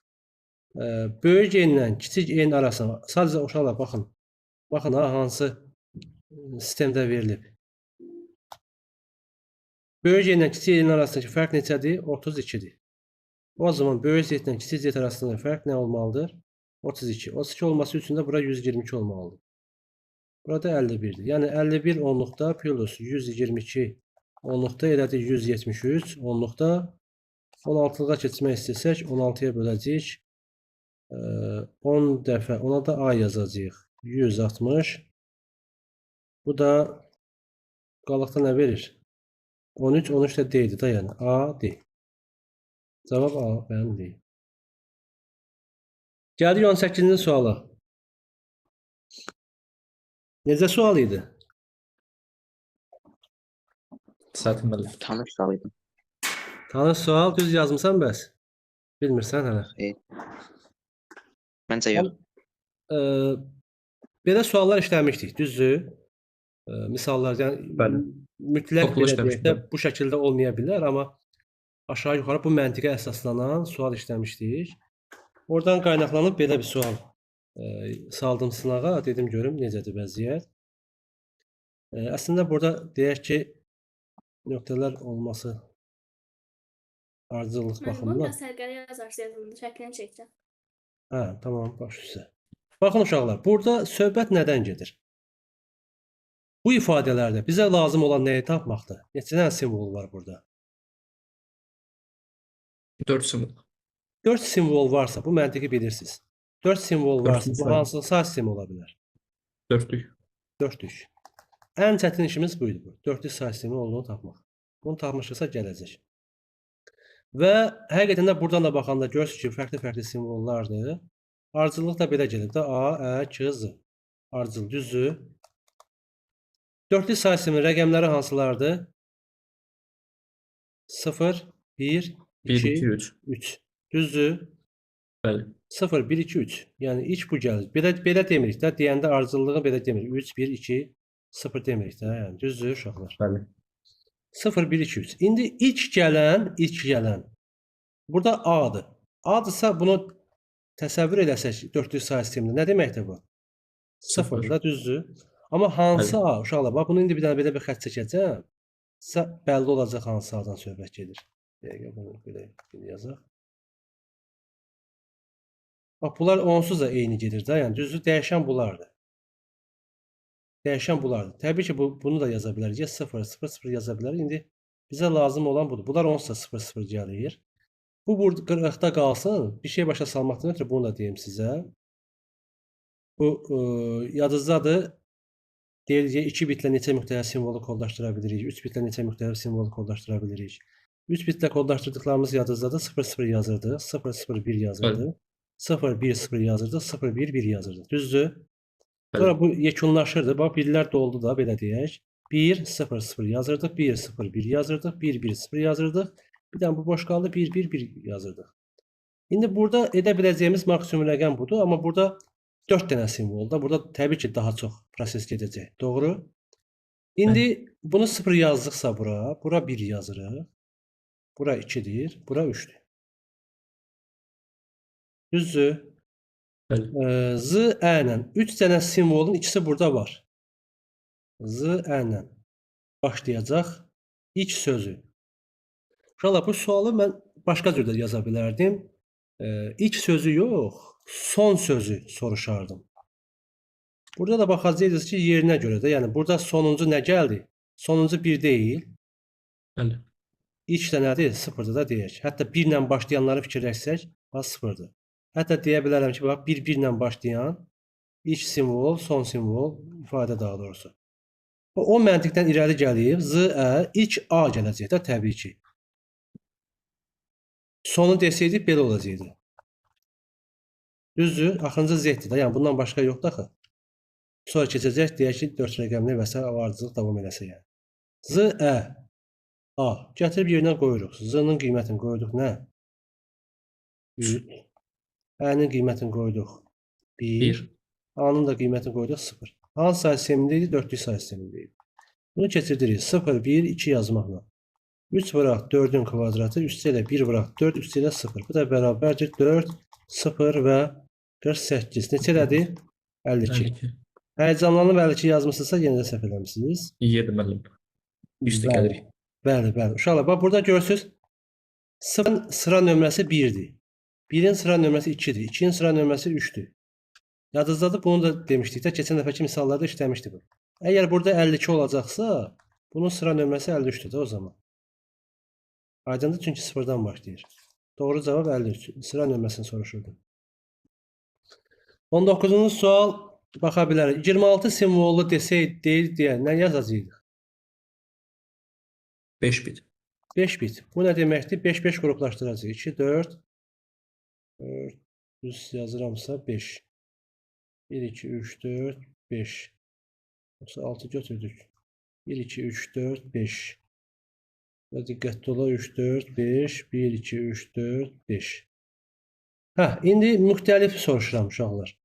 Böyük n-lə kiçik n arasında sadəcə uşaqlar baxın. Baxın ha, hansı sistemdə verilib. Böyük n-lə kiçik n arasındakı fərq neçədir? 32'dir. O zaman böyük z-lə kiçik z arasında fərq nə olmalıdır? 32. 32 olması üçün də bura 122 olmalıdır. Burada 51'dir. Yəni 51 onluqda plus 122 onluqda elədi 173 onluqda 16'lığa keçmək istəsək 16'ya böləcəyik. 10 dəfə ona da A yazacağıq. 160. Bu da qalıqda nə verir? 13, 13 də D-dir da, yəni A, D. Cavab A, bəli D. Gəldik 18-ci suala. Necə sual idi? Çətin müəllim. Tanış sualıydı. Tanış sual, düz yazmısan bəs? Bilmirsən hələ. Məncə yox. Belə suallar işləmişdik, düzdür? Misallar, yəni Bəli. mütləq Çoxlu belə işləmişdik, deyək də bu şəkildə olmaya bilər, amma aşağı yuxarı bu məntiqə əsaslanan sual işləmişdik. Oradan qaynaqlanıb belə bir sual saldım sınağa, dedim görüm necədir vəziyyət. Əslində burada deyək ki, nöqtələr olması ardıcıllıq Mən bunu baxımından. da sərgəli yazarsınız, bunu şəklini çəkəcəm. Hə, tamam, baş üstə. Baxın uşaqlar, burada söhbət nədən gedir? Bu ifadələrdə bizə lazım olan nəyi tapmaqdır? Neçə dənə simvol var burada? 4 simvol. 4 simvol varsa, bu məntiqi bilirsiniz. 4 simvol varsa, bu sayı. hansı say sistemi ola bilər? 4'lük. 4'lük. Ən çətin işimiz bu idi. 4'lük say sistemi olduğunu tapmaq. Bunu tapmışıqsa gələcək. Və həqiqətən də buradan da baxanda görürsünüz ki, fərqli-fərqli simvollardır. Ardıcıllıq da belə gelir də. A, Ə, K, Z. Ardıcıl, düzdür. 4'lük say sisteminin rəqəmləri hansılardır? 0, 1, 1, 2, 2, 3. 3. Düzdür. Bəli. 0, 1, 2, 3. Yəni ilk bu gəlir. Belə demirik də. Deyəndə ardıcıllığı belə demirik. 3, 1, 2, 0 demirik də. Yəni düzdür uşaqlar. Bəli. 0, 1, 2, 3. İndi ilk gələn burada A-dır. A-dırsa bunu təsəvvür eləsək 4'lük say sistemində nə deməkdir bu? 0 da düzdür. Amma hansı Bəli. A? Uşaqlar, bax bunu indi bir dənə belə bir xətt çəkəcəm. Sizə bəlli olacaq hansı A-dan söhbət gedir. Dəqiqə bunu belə yazaq. Bax bunlar onsuz da eyni gedir də, yəni düzdür, dəyişən bunlardır. Dəyişən bunlardır. Təbii ki, bunu da yaza bilərik. Ya 0, 0, 0 yaza bilərik. İndi bizə lazım olan budur. Bunlar onsuz da 0, 0 gəlir. Bu burada qırıqda qalsın. Bir şey başa salmaqdan ötürü bunu da deyim sizə. Bu yadınızdadır. Deyirik 2 bitlə neçə müxtəlif simvolu kodlaşdıra bilirik. 3 bitlə neçə müxtəlif simvolu kodlaşdıra bilirik. 3 bitle kodlaşdırdıqlarımız yadınızdadır. 00 yazırdı, 001 yazırdı, 010 yazırdı, 011 yazırdı. Düzdür? Sonra Bəli. bu yekunlaşırdı. Bax, birlər doldu da, belə deyək. 100 yazırdıq, 101 yazırdıq, 110 yazırdıq. Bir dənə bu boş qaldı, 111 yazırdıq. İndi burada edə biləcəyimiz maksimum rəqəm budur, amma burada 4 dənə simvolda. Burada təbii ki, daha çox proses gedəcək. Doğru? İndi bunu 0 yazdıqsa bura 1 yazırıq. Bura 2-dir, bura 3-dür. Düzdür? Bəli. Z, Ə ilə 3 dənə simvolun ikisi burada var. Z, Ə ilə başlayacaq ilk sözü. Uşaqlar, bu sualı mən başqa cürdə yaza bilərdim. İlk sözü yox, son sözü soruşardım. Burada da baxacaqsınız ki, yerinə görə də, yəni burada sonuncu nə gəldi? Sonuncu 1 deyil. Bəli. İlk də nədir? 0-dır da deyək. Hətta 1 ilə başlayanları fikirləşsək, bax 0-dır. Hətta deyə bilərəm ki, bax 1 ilə başlayan ilk simvol, son simvol ifadə daha doğrusu. O məntiqdən irəli gəlib, Z, Ə, ilk A gələcək də təbii ki. Sonu desəydik belə olacaqdı. Düzdür? Axırıncı Z-dir də, yəni bundan başqa yoxdur axı. Sonra keçəcək, deyək ki, 4 rəqəmli və s. ardıcıl davam eləsə yəni. Z, Ə, A. Gətirib yerinə qoyuruq. Z-nın qiymətini qoyduq nə? 3. Ə-nin qiymətini qoyduq 1. A-nın da qiymətini qoyduq 0. Hansı say sistemində idi? 4-lük say sistemində idi. Bunu keçirdirik. 0, 1, 2 yazmaqla. 3 vuraq 4-ün kvadratı, üstə ilə 1 vuraq 4, üstə ilə 0. Bu da bərabərdir 4, 0 və 48. Neçə elədi? 52. 52. Həyəcanlanıb 52 yazmışsınızsa yenə də səhv eləmişsiniz. 7 müəllim. Üstə gəlirik. Bəli, bəli. Uşaqlar, bax burada görürsünüz. 0-ın sıra nömrəsi 1-dir. 1-in sıra nömrəsi 2-dir. 2-nin sıra nömrəsi 3-dür. Yadınızdadır, bunu da demişdik də, keçən dəfəki misallarda işləmişdik bu. Əgər burada 52 olacaqsa, bunun sıra nömrəsi 53-dür də o zaman. Aydındır, çünki 0-dan başlayır. Doğru cavab 53. Sıra nömrəsini soruşurdu. 19-cu sual baxa bilərik. 26 simvollu desək deyil deyə nə yazacağıq? 5 bit. 5 bit. Bu nə deməkdir? 5-5 qruplaşdıracağıq. 2, 4, 4, düz yazıramsa 5. 1, 2, 3, 4, 5. Yoxsa 6 götürdük. 1, 2, 3, 4, 5. Və diqqətli ola 3, 4, 5. 1, 2, 3, 4, 5. İndi müxtəlif soruşuram uşaqlar.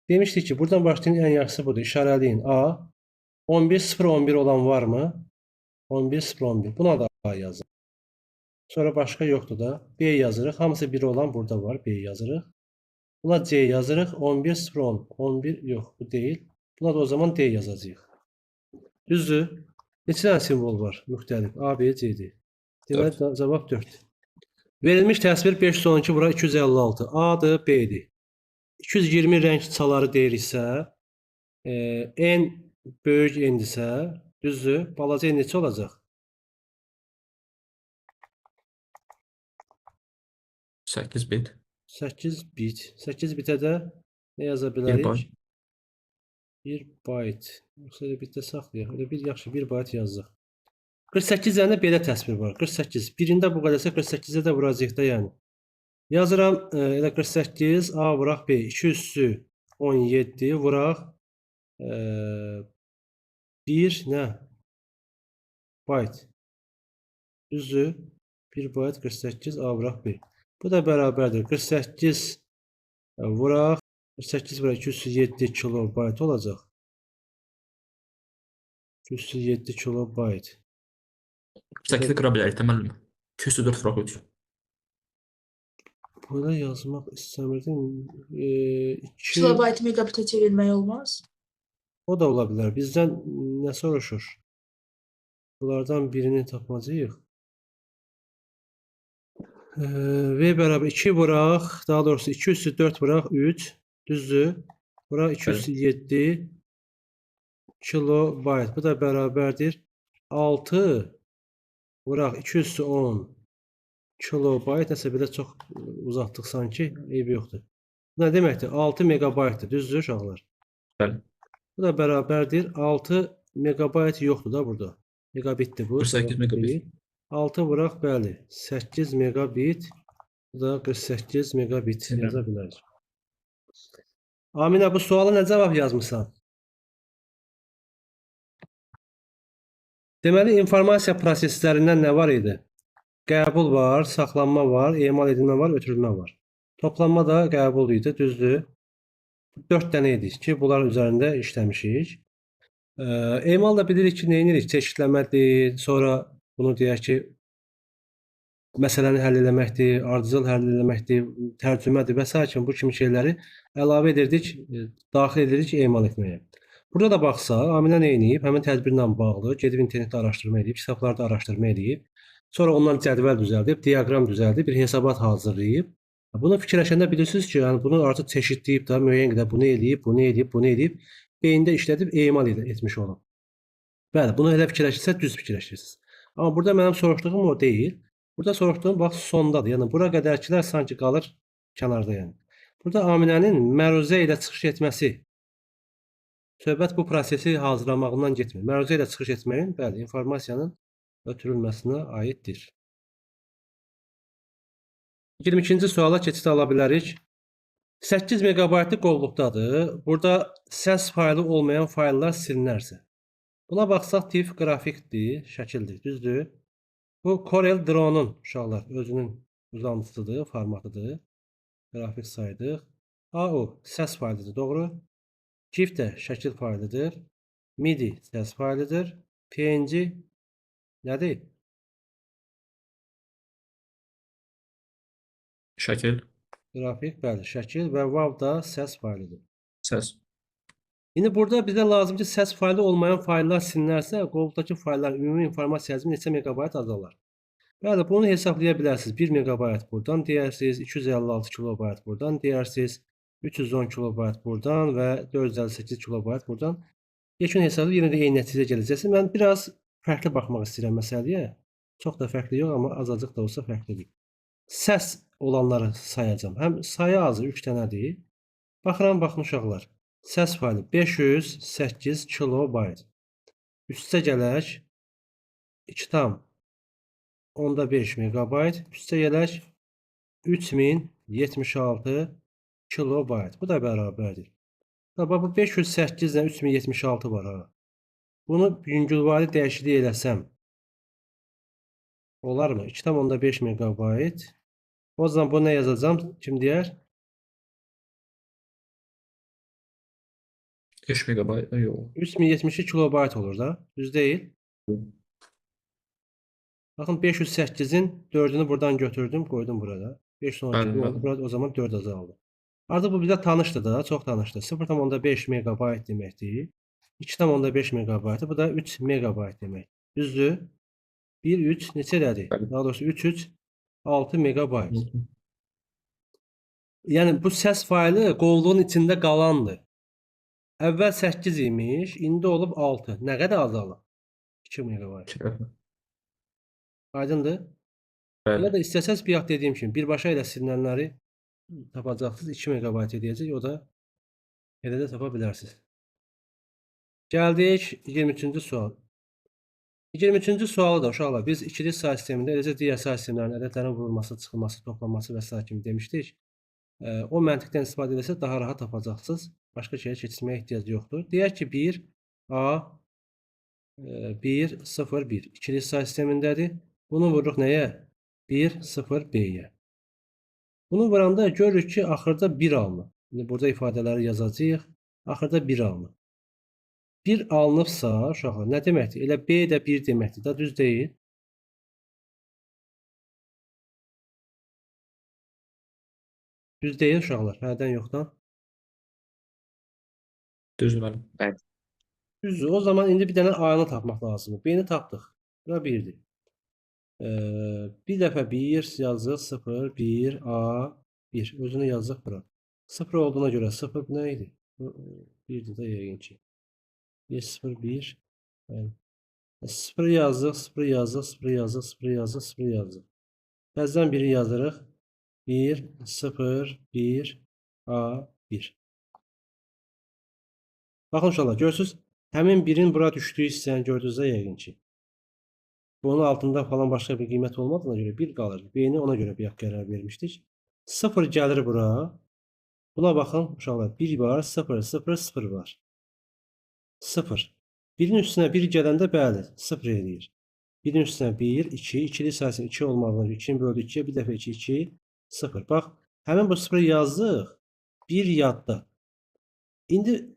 Demişdik ki, buradan başlayan ən yaxşısı budur. İşarələyin A. 11, 0, 11 olan varmı? 11, 0, 11. Buna da A yazın. Sonra başqa yoxdur da. B yazırıq. Hamısı 1 olan burada var. B yazırıq. Buna C yazırıq. 11, 0, 10. 11 yox, bu deyil. Buna da o zaman D yazacağıq. Düzdür? Neçə dənə simvol var? Müxtəlif. A, B, C-dir. Deməli, cavab 4. Verilmiş təsvir 512 bura 256. A-dır, B-dir. 220 rəng çaları deyiriksə, n böyük n-dirsə, düzdür? Balaca n neçə olacaq? 8 bit. 8 bit. 8 bitə də nə yaza 1 bilərik? byte. 1 byte. Yoxsa elə bitdə saxlayaq. Elə bir yaxşı 1 byte yazdıq. 48 dənə belə təsvir var. 48. Birində bu qədərsə 48-ə də vuracağıq da yəni. Yazıram elə 48 A vuraq B. 2 üssü 17 vuraq 1 nə? Byte. Düzdür? 1 byte 48 A vuraq B. Bu da bərabərdir. 48 vuraq 48 vuraq 2 üssü 7 kilobayt olacaq. 2 üssü 7 kilobayt. 8-i qıra bilərik də müəllim. 2 üstü 4 vuraq 3. Burada yazmaq istəmirdim. 2 Kilobayt megabitə çevirmək olmaz. o da ola bilər. Bizdən nə soruşur? Bunlardan birini tapacağıq. V bərabər 2 vuraq, daha doğrusu 2 üstü 4 vuraq 3. Düzdür? Bura 2 üstü 7 kilobayt. Bu da bərabərdir. 6 vuraq 2 üstü 10 kilobayt. Nəsə belə çox uzatdıq sanki. Eybi yoxdur. Bu nə deməkdir? 6 megabaytdır. Düzdür uşaqlar? Bəli. Bu da bərabərdir. 6 megabayt yoxdur da burada. Megabitdir bu. 48 yox megabit. deyil. 6 vuraq, bəli. 8 megabit. Bu da 48 megabit Bilmem. yaza bilərik. Aminə, bu suala nə cavab yazmısan? Deməli, informasiya proseslərindən nə var idi? Qəbul var, saxlanma var, emal edilmə var, ötürülmə var. Toplanma da qəbul idi, düzdür. 4 dənə idi ki, bunlar üzərində işləmişik. Emal da bilirik ki, nə edirik? Çeşidləmədir, sonra bunu deyək ki, məsələni həll eləməkdir, ardıcıl həll eləməkdir, tərcümədir və s. kimi bu kimi şeyləri əlavə edirdik, daxil edirik emal etməyə. Burada da baxsaq, Aminə nə edib? Həmin tədbirlə bağlı gedib internetdə araşdırma edib, kitablarda araşdırma edib, sonra ondan cədvəl düzəldib, diaqram düzəldib, bir hesabat hazırlayıb. Bunu fikirləşəndə bilirsiniz ki, yəni bunu artıq çeşidləyib də müəyyən qədər bunu eləyib, bunu eləyib, bunu eləyib, beyində işlədib emal etmiş olub. Bəli, bunu elə fikirləşirsə düz fikirləşirsiniz. Amma burada mənim soruşduğum o deyil. Burada soruşduğum bax sondadır. Yəni bura qədərkilər sanki qalır kənarda yəni. Burada Aminənin məruzə ilə çıxış etməsi. Söhbət bu prosesi hazırlamağından getmir. Məruzə ilə çıxış etməyin, bəli, informasiyanın ötürülməsinə aiddir. 22-ci suala keçid ala bilərik. 8 megabaytlıq qovluqdadır. Burada səs faylı olmayan fayllar silinərsə. Buna baxsaq tif qrafikdir, şəkildir, düzdür? Bu Corel Draw-nun uşaqlar özünün uzantısıdır, formatıdır. Qrafik saydıq. AU səs faylıdır, doğru? GIF də şəkil faylıdır. MIDI səs faylıdır. PNG nədir? Şəkil, Qrafik, bəli, şəkil və WAV da səs faylıdır. səs. İndi burada bizə lazım ki, səs faylı olmayan fayllar silinərsə, qovluqdakı faylların ümumi informasiya həcmi neçə megabayt azalar? Bəli, bunu hesablaya bilərsiniz. 1 megabayt buradan deyərsiniz, 256 kilobayt buradan deyərsiniz, 310 kilobayt buradan və 458 kilobayt buradan. Yekun hesabı yenə də eyni nəticəyə gələcəksiniz. Mən biraz fərqli baxmaq istəyirəm məsələyə. Çox da fərqli yox, amma azacıq da olsa fərqlidir. Səs olanları sayacağım. Həm sayı azı 3 dənədir. Baxıram, baxın uşaqlar. Səs faylı 508 kilobayt. Üstə gələk 2,5 megabayt. Üstə gələk 3076 kilobayt. Bu da bərabərdir. Bax, bu 508 ilə 3076 var ha. Bunu yüngülvari dəyişiklik eləsəm olarmı? 2,5 megabayt. O zaman bu nə yazacağım? Kim deyər? 5 megabayt, yox. 3072 kilobayt olur da. Düz deyil. Baxın 508-in 4-ünü buradan götürdüm, qoydum burada. 512 Bəli, oldu. bəli. Burada o zaman 4 azaldı. Artıq bu bizə tanışdır da, çox tanışdır. 0,5 megabayt deməkdir. 2,5 megabaytı, bu da 3 megabayt demək. Düzdür? 1 3 neçə elədi? Bəli. Daha doğrusu 3 6 megabayt. Yəni bu səs faylı qovluğun içində qalandır. Əvvəl 8 imiş, indi olub 6. Nə qədər azalır? 2 megabayt. Aydındır? Ya Bəli. da istəsəz bir dediyim kimi birbaşa ilə silinənləri tapacaqsınız. 2 megabayt edəcək. O da elə də tapa bilərsiniz. Gəldik 23-cü sual. 23-cü sualı da uşaqlar biz ikili say sistemində eləcə digər say sistemlərinin ədədlərin vurulması, çıxılması, toplanması və s. kimi demişdik. O məntiqdən istifadə edəsə daha rahat tapacaqsınız. Başqa şeyə keçməyə ehtiyac yoxdur. Deyək ki 1 A 1 0 1 ikili say sistemindədir. Bunu vururuq nəyə? 1 0 B-yə. Bunu vuranda görürük ki axırda 1 alınır. İndi burada ifadələri yazacağıq. Axırda 1 alınır. 1 alınıbsa uşaqlar nə deməkdir? Elə B də 1 deməkdir da, düz deyil. Düz deyil uşaqlar, hərdən yoxdan. Düzdür mənim. Düzdür. O zaman indi bir dənə A-nı tapmaq lazımdır. B-ni tapdıq. Bura 1-dir. Bir dəfə 1 yazıq, 0, 1, A, 1. Özünü yazıq bura. 0 olduğuna görə 0 nə idi? 1-dir də yəqin ki. 1, 0, 1. 0 yazıq, 0 yazıq, 0 yazıq, 0 yazıq, 0 yazıq. Bəzən 1-i yazırıq. 1, 0, 1, A, 1. Baxın uşaqlar, görürsünüz? Həmin 1-in bura düşdüyü hissəni gördünüz də yəqin ki. Bunun altında falan başqa bir qiymət olmadığına görə 1 qalır. B-ni ona görə bir qərar vermişdik. 0 gəlir bura. Buna baxın uşaqlar. 1 var, 0, 0, 0 var. 0. 1-in üstünə 1 gələndə bəli, 0 eləyir. 1-in üstünə 1, 2, ikili sayısının 2 olmağına görə 2-ni böldük 2-yə, bir dəfə 2, 2, 0. Bax, həmin bu 0-ı yazdıq. 1 yadda. İndi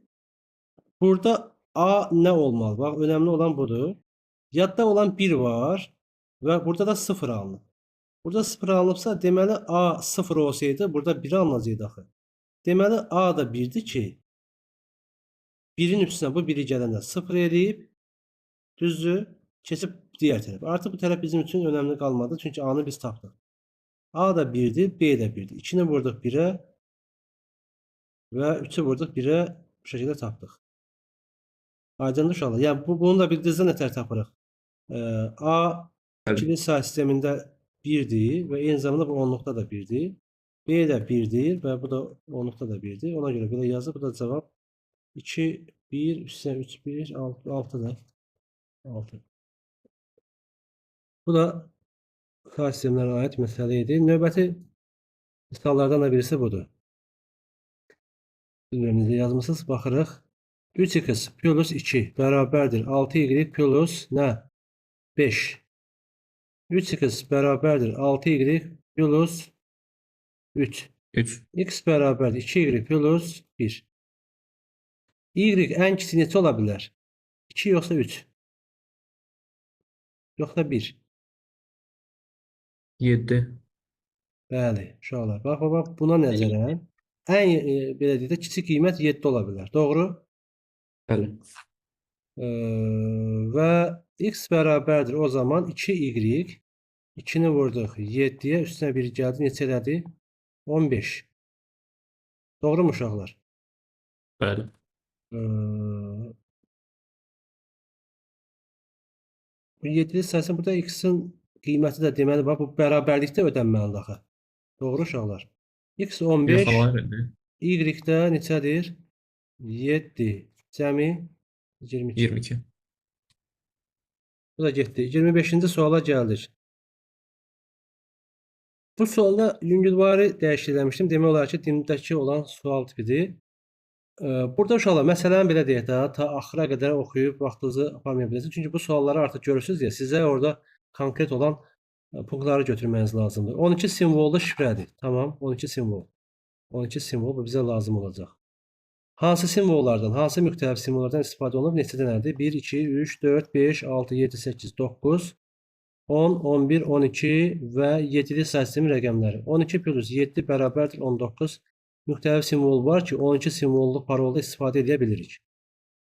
burada A nə olmalı? Bax, önəmli olan budur. Yadda olan 1 var və burada da 0 alınıb. Burada 0 alınıbsa, deməli A 0 olsaydı, burada 1 alınacaqdı axı. Deməli A da 1-dir ki, 1-in üstünə bu 1-i gələndə 0 eləyib, düzdür, keçib digər tərəfə. Artıq bu tərəf bizim üçün önəmli qalmadı, çünki A-nı biz tapdıq. A da 1-dir, B də 1-dir. 2-ni vurduq 1-ə və 3-ü vurduq 1-ə, bu şəkildə tapdıq. Aydındır uşaqlar. Yəni bunu da bildirinizdə nətər tapırıq? A Bəli. ikili sayı sistemində 1-dir və eyni zamanda bu onluqda da 1-dir. B də 1-dir və bu da onluqda da 1-dir. Ona görə belə yazıb, bu da cavab 2, 1, üstə 3, 1, 6 da 6. Bu da sayı sistemlərinə aid məsələ idi. Növbəti misallardan da birisi budur. Üzərinizdə yazmısınız, baxırıq. 3x plus 2 bərabərdir 6y plus nə? 5. 3x bərabərdir 6y plus 3. 3. X bərabərdir 2y plus 1. Y ən kiçik neçə ola bilər? 2 yoxsa 3? Yoxsa 1? 7. Bəli, uşaqlar. Bax, buna nəzərən ən belə deyək də kiçik qiymət 7 ola bilər. Doğru? Bəli. Və x bərabərdir o zaman 2y. 2-ni vurduq 7-yə, üstünə 1 gəldi. Neçə elədi? 15. Doğru mu uşaqlar? Bəli. Bu 7-li sayısın burada x-in qiyməti də deməli bax bu bərabərlikdə ödənməlidir axı. Doğru uşaqlar. X 15, Yaxalayır. y də neçədir? 7. Cəmi 22. 22. Bu da getdi. 25-ci suala gəldik. Bu sualda yüngülvari dəyişik eləmişdim. Demək olar ki, dimdəki olan sual tipidir. Burada uşaqlar, məsələni belə deyək də, ta axıra qədər oxuyub vaxtınızı aparmaya bilirsiniz. Çünki bu sualları artıq görürsünüz ya, sizə orada konkret olan punktları götürməniz lazımdır. 12 simvollu şifrədir. Tamam, 12 simvol. 12 simvol bu bizə lazım olacaq. Hansı simvollardan, hansı müxtəlif simvollardan istifadə olunub? Neçə dənədir? 1, 2, 3, 4, 5, 6, 7, 8, 9, 10, 11, 12 və 7-li sayı sistemi rəqəmləri. 12 plus 7 bərabərdir 19. Müxtəlif simvol var ki, 12 simvollu parolda istifadə edə bilirik.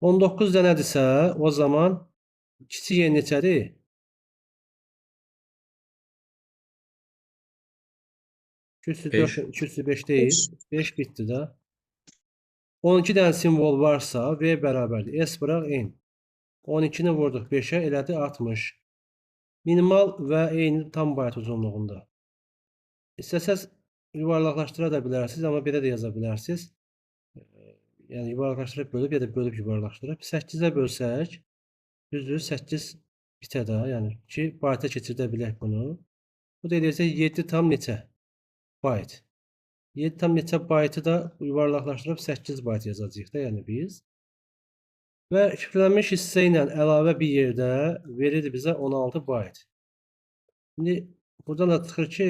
19 dənədirsə, o zaman kiçik y neçədir? Küçü 5 deyil. 5 bitdi də. 12 dənə simvol varsa, V bərabərdir. S bıraq N. 12-ni vurduq 5-ə, elədi 60. Minimal və eyni tam bayat uzunluğunda. İstəsəz yuvarlaqlaşdıra da bilərsiniz, amma belə də yaza bilərsiniz. Yəni yuvarlaqlaşdırıb bölüb ya da bölüb yuvarlaqlaşdırıb 8-ə bölsək, düzdür 8 bitə də, yəni ki, bayta keçirdə bilək bunu. Bu da eləyəcək 7 tam neçə? Bayt. 7 tam neçə baytı da yuvarlaqlaşdırıb 8 bayt yazacağıq da, yəni biz. Və şifrələnmiş hissə ilə əlavə bir yerdə verir bizə 16 bayt. İndi buradan da çıxır ki,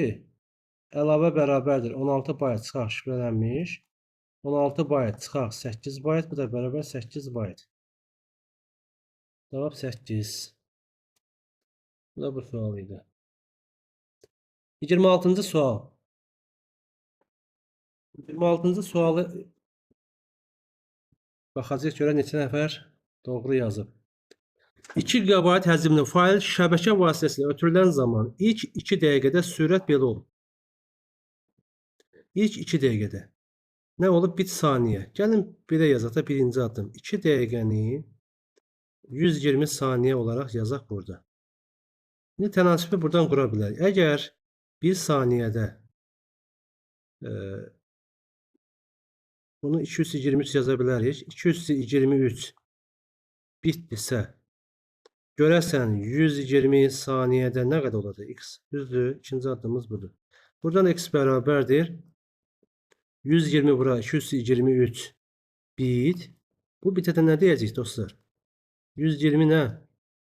əlavə bərabərdir 16 bayt çıxaq şifrələnmiş. 16 bayt çıxaq 8 bayt, bu da bərabər 8 bayt. Cavab 8. Bu da bu sual idi. 26-cı sual. 26-cı sualı baxacağıq görə neçə nəfər doğru yazıb. 2 GB həcmli fayl şəbəkə vasitəsilə ötürülən zaman ilk 2 dəqiqədə sürət belə olur. İlk 2 dəqiqədə. Nə olub? Bit saniyə. Gəlin belə yazaq da birinci addım. 2 dəqiqəni 120 saniyə olaraq yazaq burada. İndi tənasibi buradan qura bilərik. Əgər 1 saniyədə bunu 223 yaza bilərik. 223 bitdirsə Görəsən 120 saniyədə nə qədər olacaq x? Düzdür, ikinci addımımız budur. Buradan x bərabərdir 120 bura 223 bit. Bu bitə də nə deyəcək dostlar? 120 nə?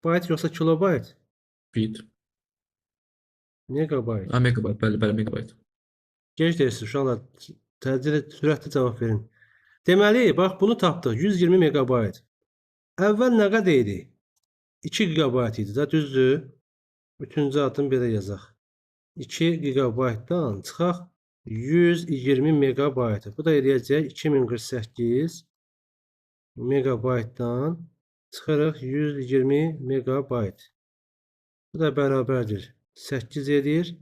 Bayt yoxsa kilobayt? Bit. Megabayt. Ha, megabayt. Bəli, megabayt. Gec deyirsiniz uşaqlar. Təcili sürətli cavab verin. Deməli, bax bunu tapdıq. 120 megabayt. Əvvəl nə qədər idi? 2 gigabayt idi də, düzdür? Üçüncü addım belə yazaq. 2 gigabaytdan çıxaq 120 megabaytı. Bu da eləyəcək 2048 megabaytdan çıxarıq 120 megabayt. Bu da bərabərdir. 8 edir,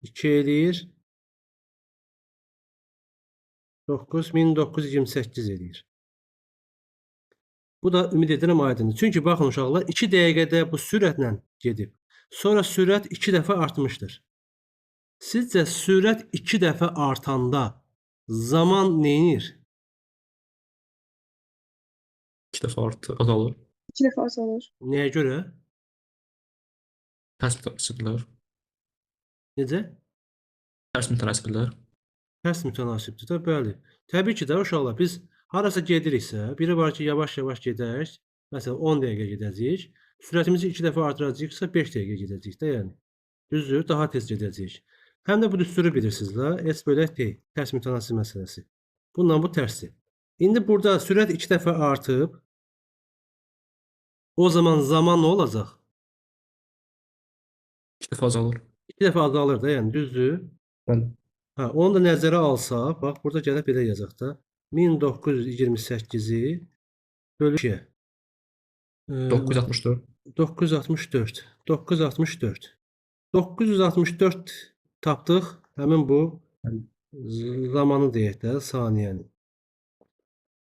2 edir, 1928 edir. Bu da ümid edirəm aydındır. Çünki baxın uşaqlar 2 dəqiqədə bu sürətlə gedib. Sonra sürət 2 dəfə artmışdır. Sizcə sürət 2 dəfə artanda zaman neyinir? 2 dəfə azalır. 2 dəfə azalır. Nəyə görə? Tərs mütənasiblər. Necə? Tərs mütənasiblər. Tərs mütənasibdir də, bəli. Təbii ki də uşaqlar biz harasa gediriksə, biri var ki yavaş-yavaş gedək. Məsələn 10 dəqiqə gedəcəyik. Sürətimizi 2 dəfə artıracağıqsa 5 dəqiqə gedəcəyik də, yəni. Düzdür, daha tez gedəcəyik. Həm də bu düsturu bilirsiniz də, S bölək T, tərs mütənasib məsələsi. Bununla bu tərsdir. İndi burada sürət 2 dəfə artıb, o zaman nə olacaq? 2 dəfə azalır. 2 dəfə azalır da, yəni düzdür. Bəli. Hə, onu da nəzərə alsaq, bax burada gəlib belə yazaq da. 1928-i bölü 2-yə. 964. 964. 964. 964 tapdıq. Həmin bu zamanı deyək də, saniyəni.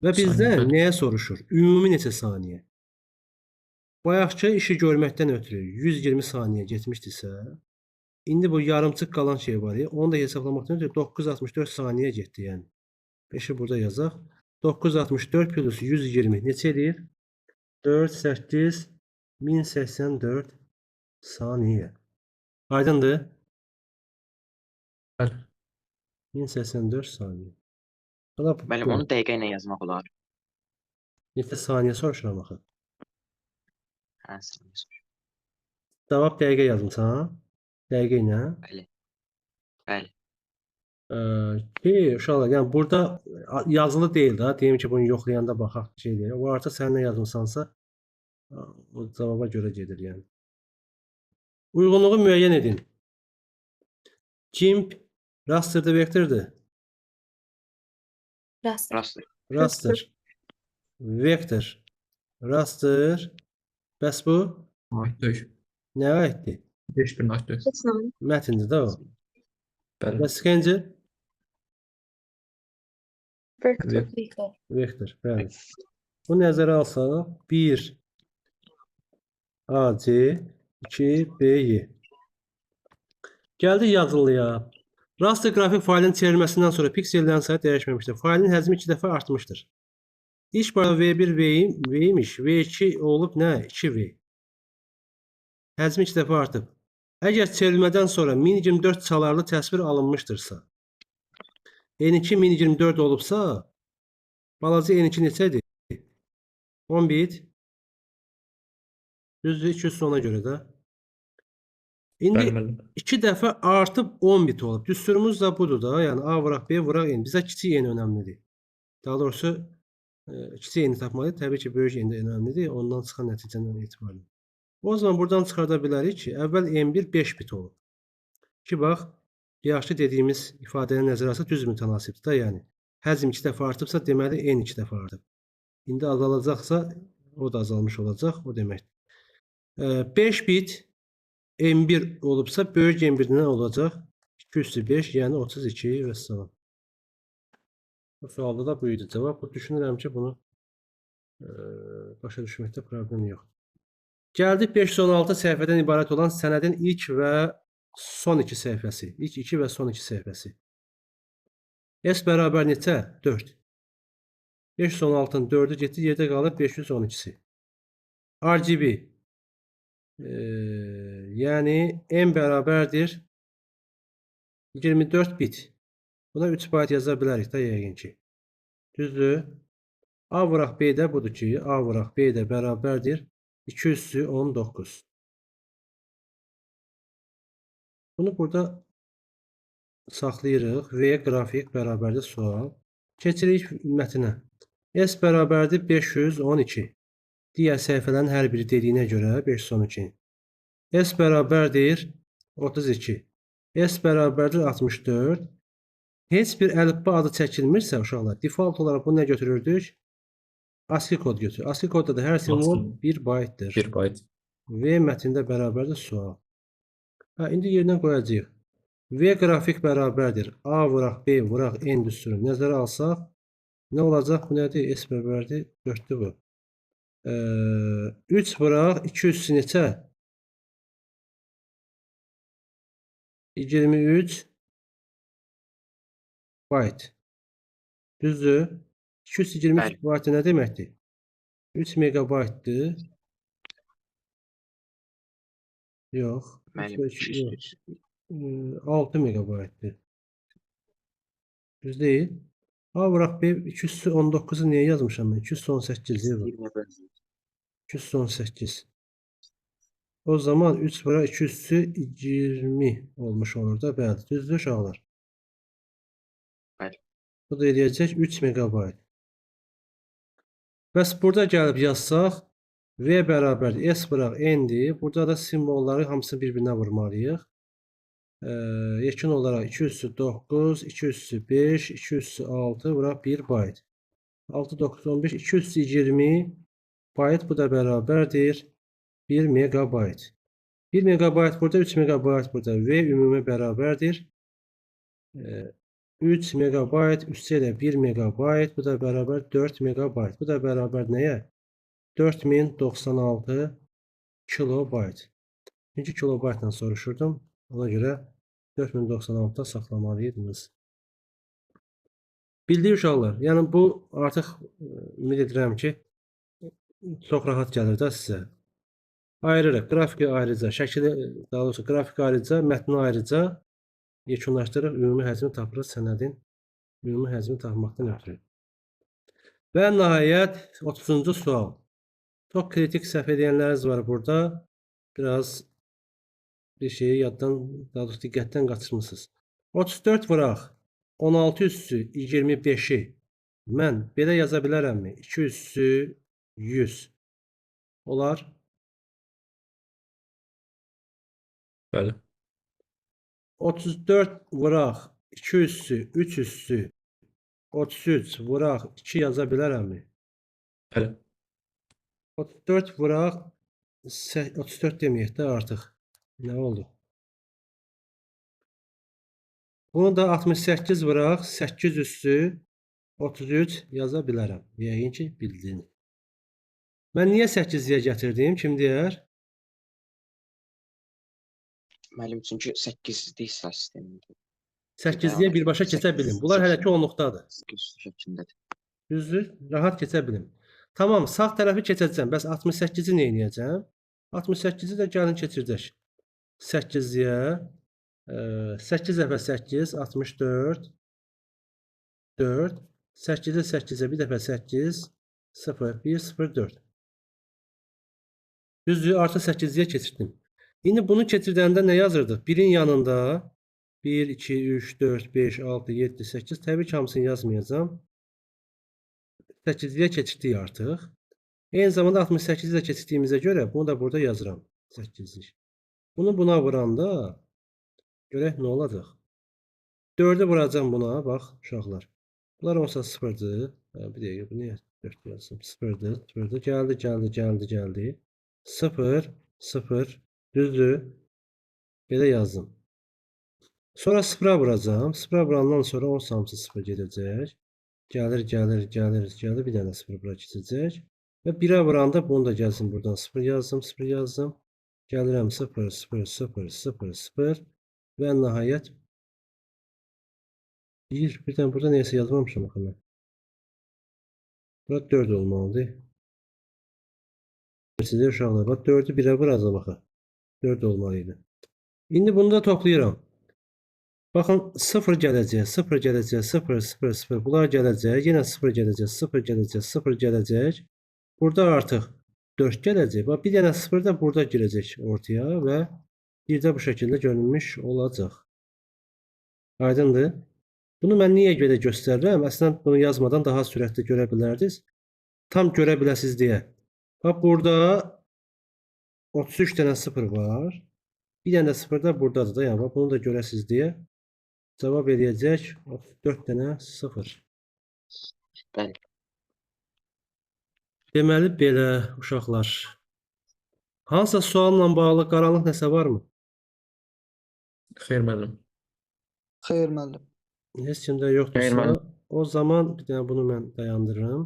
Və bizdən Saniyə. nəyə soruşur? Ümumi neçə saniyə? Bayaqçı işi görməkdən ötürü 120 saniyə getmişdisə, indi bu yarımçıq qalan şey var ya, onu da hesablamaqdan ötürü 964 saniyə getdi, yəni. 5-i burada yazaq. 964 plus 120 neçə edir? 4, 8, 1084 saniyə. Aydındır? Bəli. 1084 saniyə. Buna Bəli, onu dəqiqə ilə yazmaq olar. neçə saniyə soruşuram axı. Hə, saniyə. Cavab dəqiqə yazmısan? Dəqiqə ilə. Bəli. Bəli. Ki, uşaqlar, yəni burada yazılı deyil də. Deyim ki, bunu yoxlayanda baxaq şey deyir. O artıq sən nə yazmısansa o cavaba görə gedir, yəni. Uyğunluğu müəyyən edin. GIMP rasterdə vektordur. Rast. Rastdır. Raster. Vektor. Raster. Bəs bu Aid deyil. nə aiddir? 5 bir aid deyil. Heç nə. Mətindir də o. Bəli. Bəs ikinci Vektor. Vektor. vektor. Bəli. Bu nəzərə alsaq 1 AC 2 BY. Gəldi yazılıya. Raster qrafik faylın çevrilməsindən sonra piksellərin sayı dəyişməmişdir. Faylın həcmi 2 dəfə artmışdır. İlk barada V1 V imiş. V2 olub nə? 2V. Həcmi 2 dəfə artıb. Əgər çevrilmədən sonra 1024 çalarlı təsvir alınmışdırsa, N2 1024 olubsa, balaca N2 neçədir? 10 bit. Düzdür, 200 ona görə də. İndi Bəli. 2 dəfə artıb 10 bit olub. Düsturumuz da budur da. Yəni A vuraq, B vuraq, N. Bizə kiçik N önəmlidir. Daha doğrusu kiçik N tapmalıyıq. Təbii ki, böyük N də önəmlidir. Ondan çıxan nəticədən etibarən. O zaman buradan çıxarda bilərik ki, əvvəl N1 5 bit olub. Ki, bax, yaxşı dediyimiz ifadəni nəzərə alsaq düz mütənasibdir da, yəni. Həcm 2 dəfə artıbsa, deməli N 2 dəfə artıb. İndi azalacaqsa, o da azalmış olacaq, o deməkdir. 5 bit M1 olubsa, böyük M1 nə olacaq? 205, yəni 32 və salam. Bu sualda da bu idi cavab. Düşünürəm ki, bunu başa düşməkdə problem yoxdur. Gəldik 516 səhifədən ibarət olan sənədin ilk və son 2 səhifəsi. İlk 2 və son 2 səhifəsi. S bərabər neçə? 4. 516-nın 4-ü getdi, yerdə qalır 512-si. RGB Yəni n bərabərdir 24 bit. Buna 3 bayt yaza bilərik də yəqin ki. Düzdür? A vuraq B də budur ki, A vuraq B də bərabərdir 219. Bunu burada saxlayırıq. V qrafik bərabərdir sual. Keçirik mətnə. S bərabərdir 512. Digər səhifələrin hər biri dediyinə görə 512. S bərabərdir 32. S bərabərdir 64. Heç bir əlifba adı çəkilmirsə uşaqlar, default olaraq bunu nə götürürdük? ASCII kod götürür. ASCII kodda da hər simvol 1 baytdır. 1 byte. V mətndə bərabərdir sual. İndi yerinə qoyacağıq. V qrafik bərabərdir. A vuraq B vuraq n düsturunu nəzərə alsaq, nə olacaq? Bu nədir? S bərabərdir 4-dür bu. 3 vuraq 200 neçə? 23 byte. Düzdür? 223 Bəli. byte nə deməkdir? 3 megabaytdır. Yox. Müəllim, Yox. 200. 6 megabaytdır. Düz deyil. A vuraq B 219'u niyə yazmışam mən? 218 bu. 20 bölüm. 218. O zaman 3 vuraq 200'ü 20 olmuş olur da bəli. Düzdür uşaqlar? Bəli. Bu da eləyəcək 3 megabayt. Bəs burada gəlib yazsaq V bərabərdir. S vuraq N'dir. Burada da simvolları hamısını bir-birinə vurmalıyıq. Yekun olaraq 200'ü 9, 200'ü 5, 200'ü 6 vuraq 1 bayt. 6, 9, 15, 220 bayt. Bu da bərabərdir 1 megabayt. 1 megabayt burada, 3 megabayt burada. V ümumi bərabərdir 3 megabayt üstə ilə 1 megabayt. Bu da bərabər 4 megabayt. Bu da bərabər nəyə? 4096 kilobayt. Çünki kilobaytla soruşurdum. Ona görə 4096'da saxlamalıydınız. Bildik uşaqlar. Yəni bu artıq ümid edirəm ki çox rahat gəlir də sizə. Ayırırıq. Qrafiki ayrıca, şəkili, daha doğrusu qrafiki ayrıca, mətni ayrıca yekunlaşdırırıq. Ümumi həcmi tapırıq sənədin. Ümumi həcmi tapmaqdan ötürü. Və nəhayət 30-cu sual. Çox kritik səhv edənləriniz var burada. Biraz bir şeyi yaddan, daha doğrusu diqqətdən qaçırmısınız. 34 vuraq 16 üssü 25'i mən belə yaza bilərəmmi? 2 üssü 100 olar. Bəli. 34 vuraq 2 üssü 3 üssü 33 vuraq 2 yaza bilərəmmi? Bəli. 34 vuraq 34 deməyək də artıq. Nə oldu? Bunu da 68 vuraq 8 üssü 33 yaza bilərəm. Yəqin ki bildiniz. Mən niyə 8-yə gətirdim? Kim deyər? Müəllim, çünki 8-lik hesab sistemində. 8-yə birbaşa keçə bilim. Bunlar hələ ki onluqdadır. 8 şəklindədir. Düzdür? Rahat keçə bilim. Tamam, sağ tərəfi keçəcəm. Bəs 68-i nə edəcəm? 68-i də gəlin keçirdək. 8-yə 8 dəfə 8 64 4 8-i 8-ə bir dəfə 8 0 1 0 4. Düzdür? Artı 8-yə keçirdim. İndi bunu keçirdəndə nə yazırdıq? 1-in yanında 1 2 3 4 5 6 7 8 təbii ki hamısını yazmayacağam. 8-yə keçirdik artıq. Eyni zamanda 68-i də keçirdiyimizə görə bunu da burada yazıram. 8-lik. Bunu buna vuranda görək nə olacaq. 4'ü vuracağım buna. Bax uşaqlar. Bunlar olsa 0'dır. Bir dəqiqə bu niyə 4 yazdım? 0'dır. 0'dır. Gəldi. 0 0 düzdür. Belə yazdım. Sonra 0'a vuracağım. 0'a vurandan sonra 10 hamısı 0 gedəcək. Gəlir. Bir dənə 0 bura keçəcək. Və 1'ə vuranda bunu da gəlsin buradan 0 yazdım. Gəlirəm 0 0 0 0 0 və nəhayət 1. Birdən burada neysə yazmamışam axı mən. Burada 4 olmalıdır. Sizə uşaqlar, bax 4'ü 1'ə vuracağım axı. 4 olmalıydı. İndi bunu da toplayıram. Baxın 0 gələcək, 0 gələcək, 0, 0, 0. Bunlar gələcək, yenə 0 gələcək, 0 gələcək, 0 gələcək. Burada artıq 4 gələcək. Bax bir dənə 0 da burada girəcək ortaya və bir də bu şəkildə görünmüş olacaq. Aydındır? Bunu mən niyə görə göstərirəm? Əslən bunu yazmadan daha sürətli görə bilərdiniz. Tam görə biləsiniz deyə. Bax burada 33 dənə 0 var. Bir dənə 0 da buradadır da. Yəni bax bunu da görəsiniz deyə. Cavab eləyəcək 34 dənə 0. Bəli. Deməli belə uşaqlar. Hansısa sualla bağlı qaranlıq nəsə varmı? Xeyr müəllim. Xeyr müəllim. Heç kimdə Xeyr, yoxdursa, müəllim. o zaman bir dənə bunu mən dayandırıram.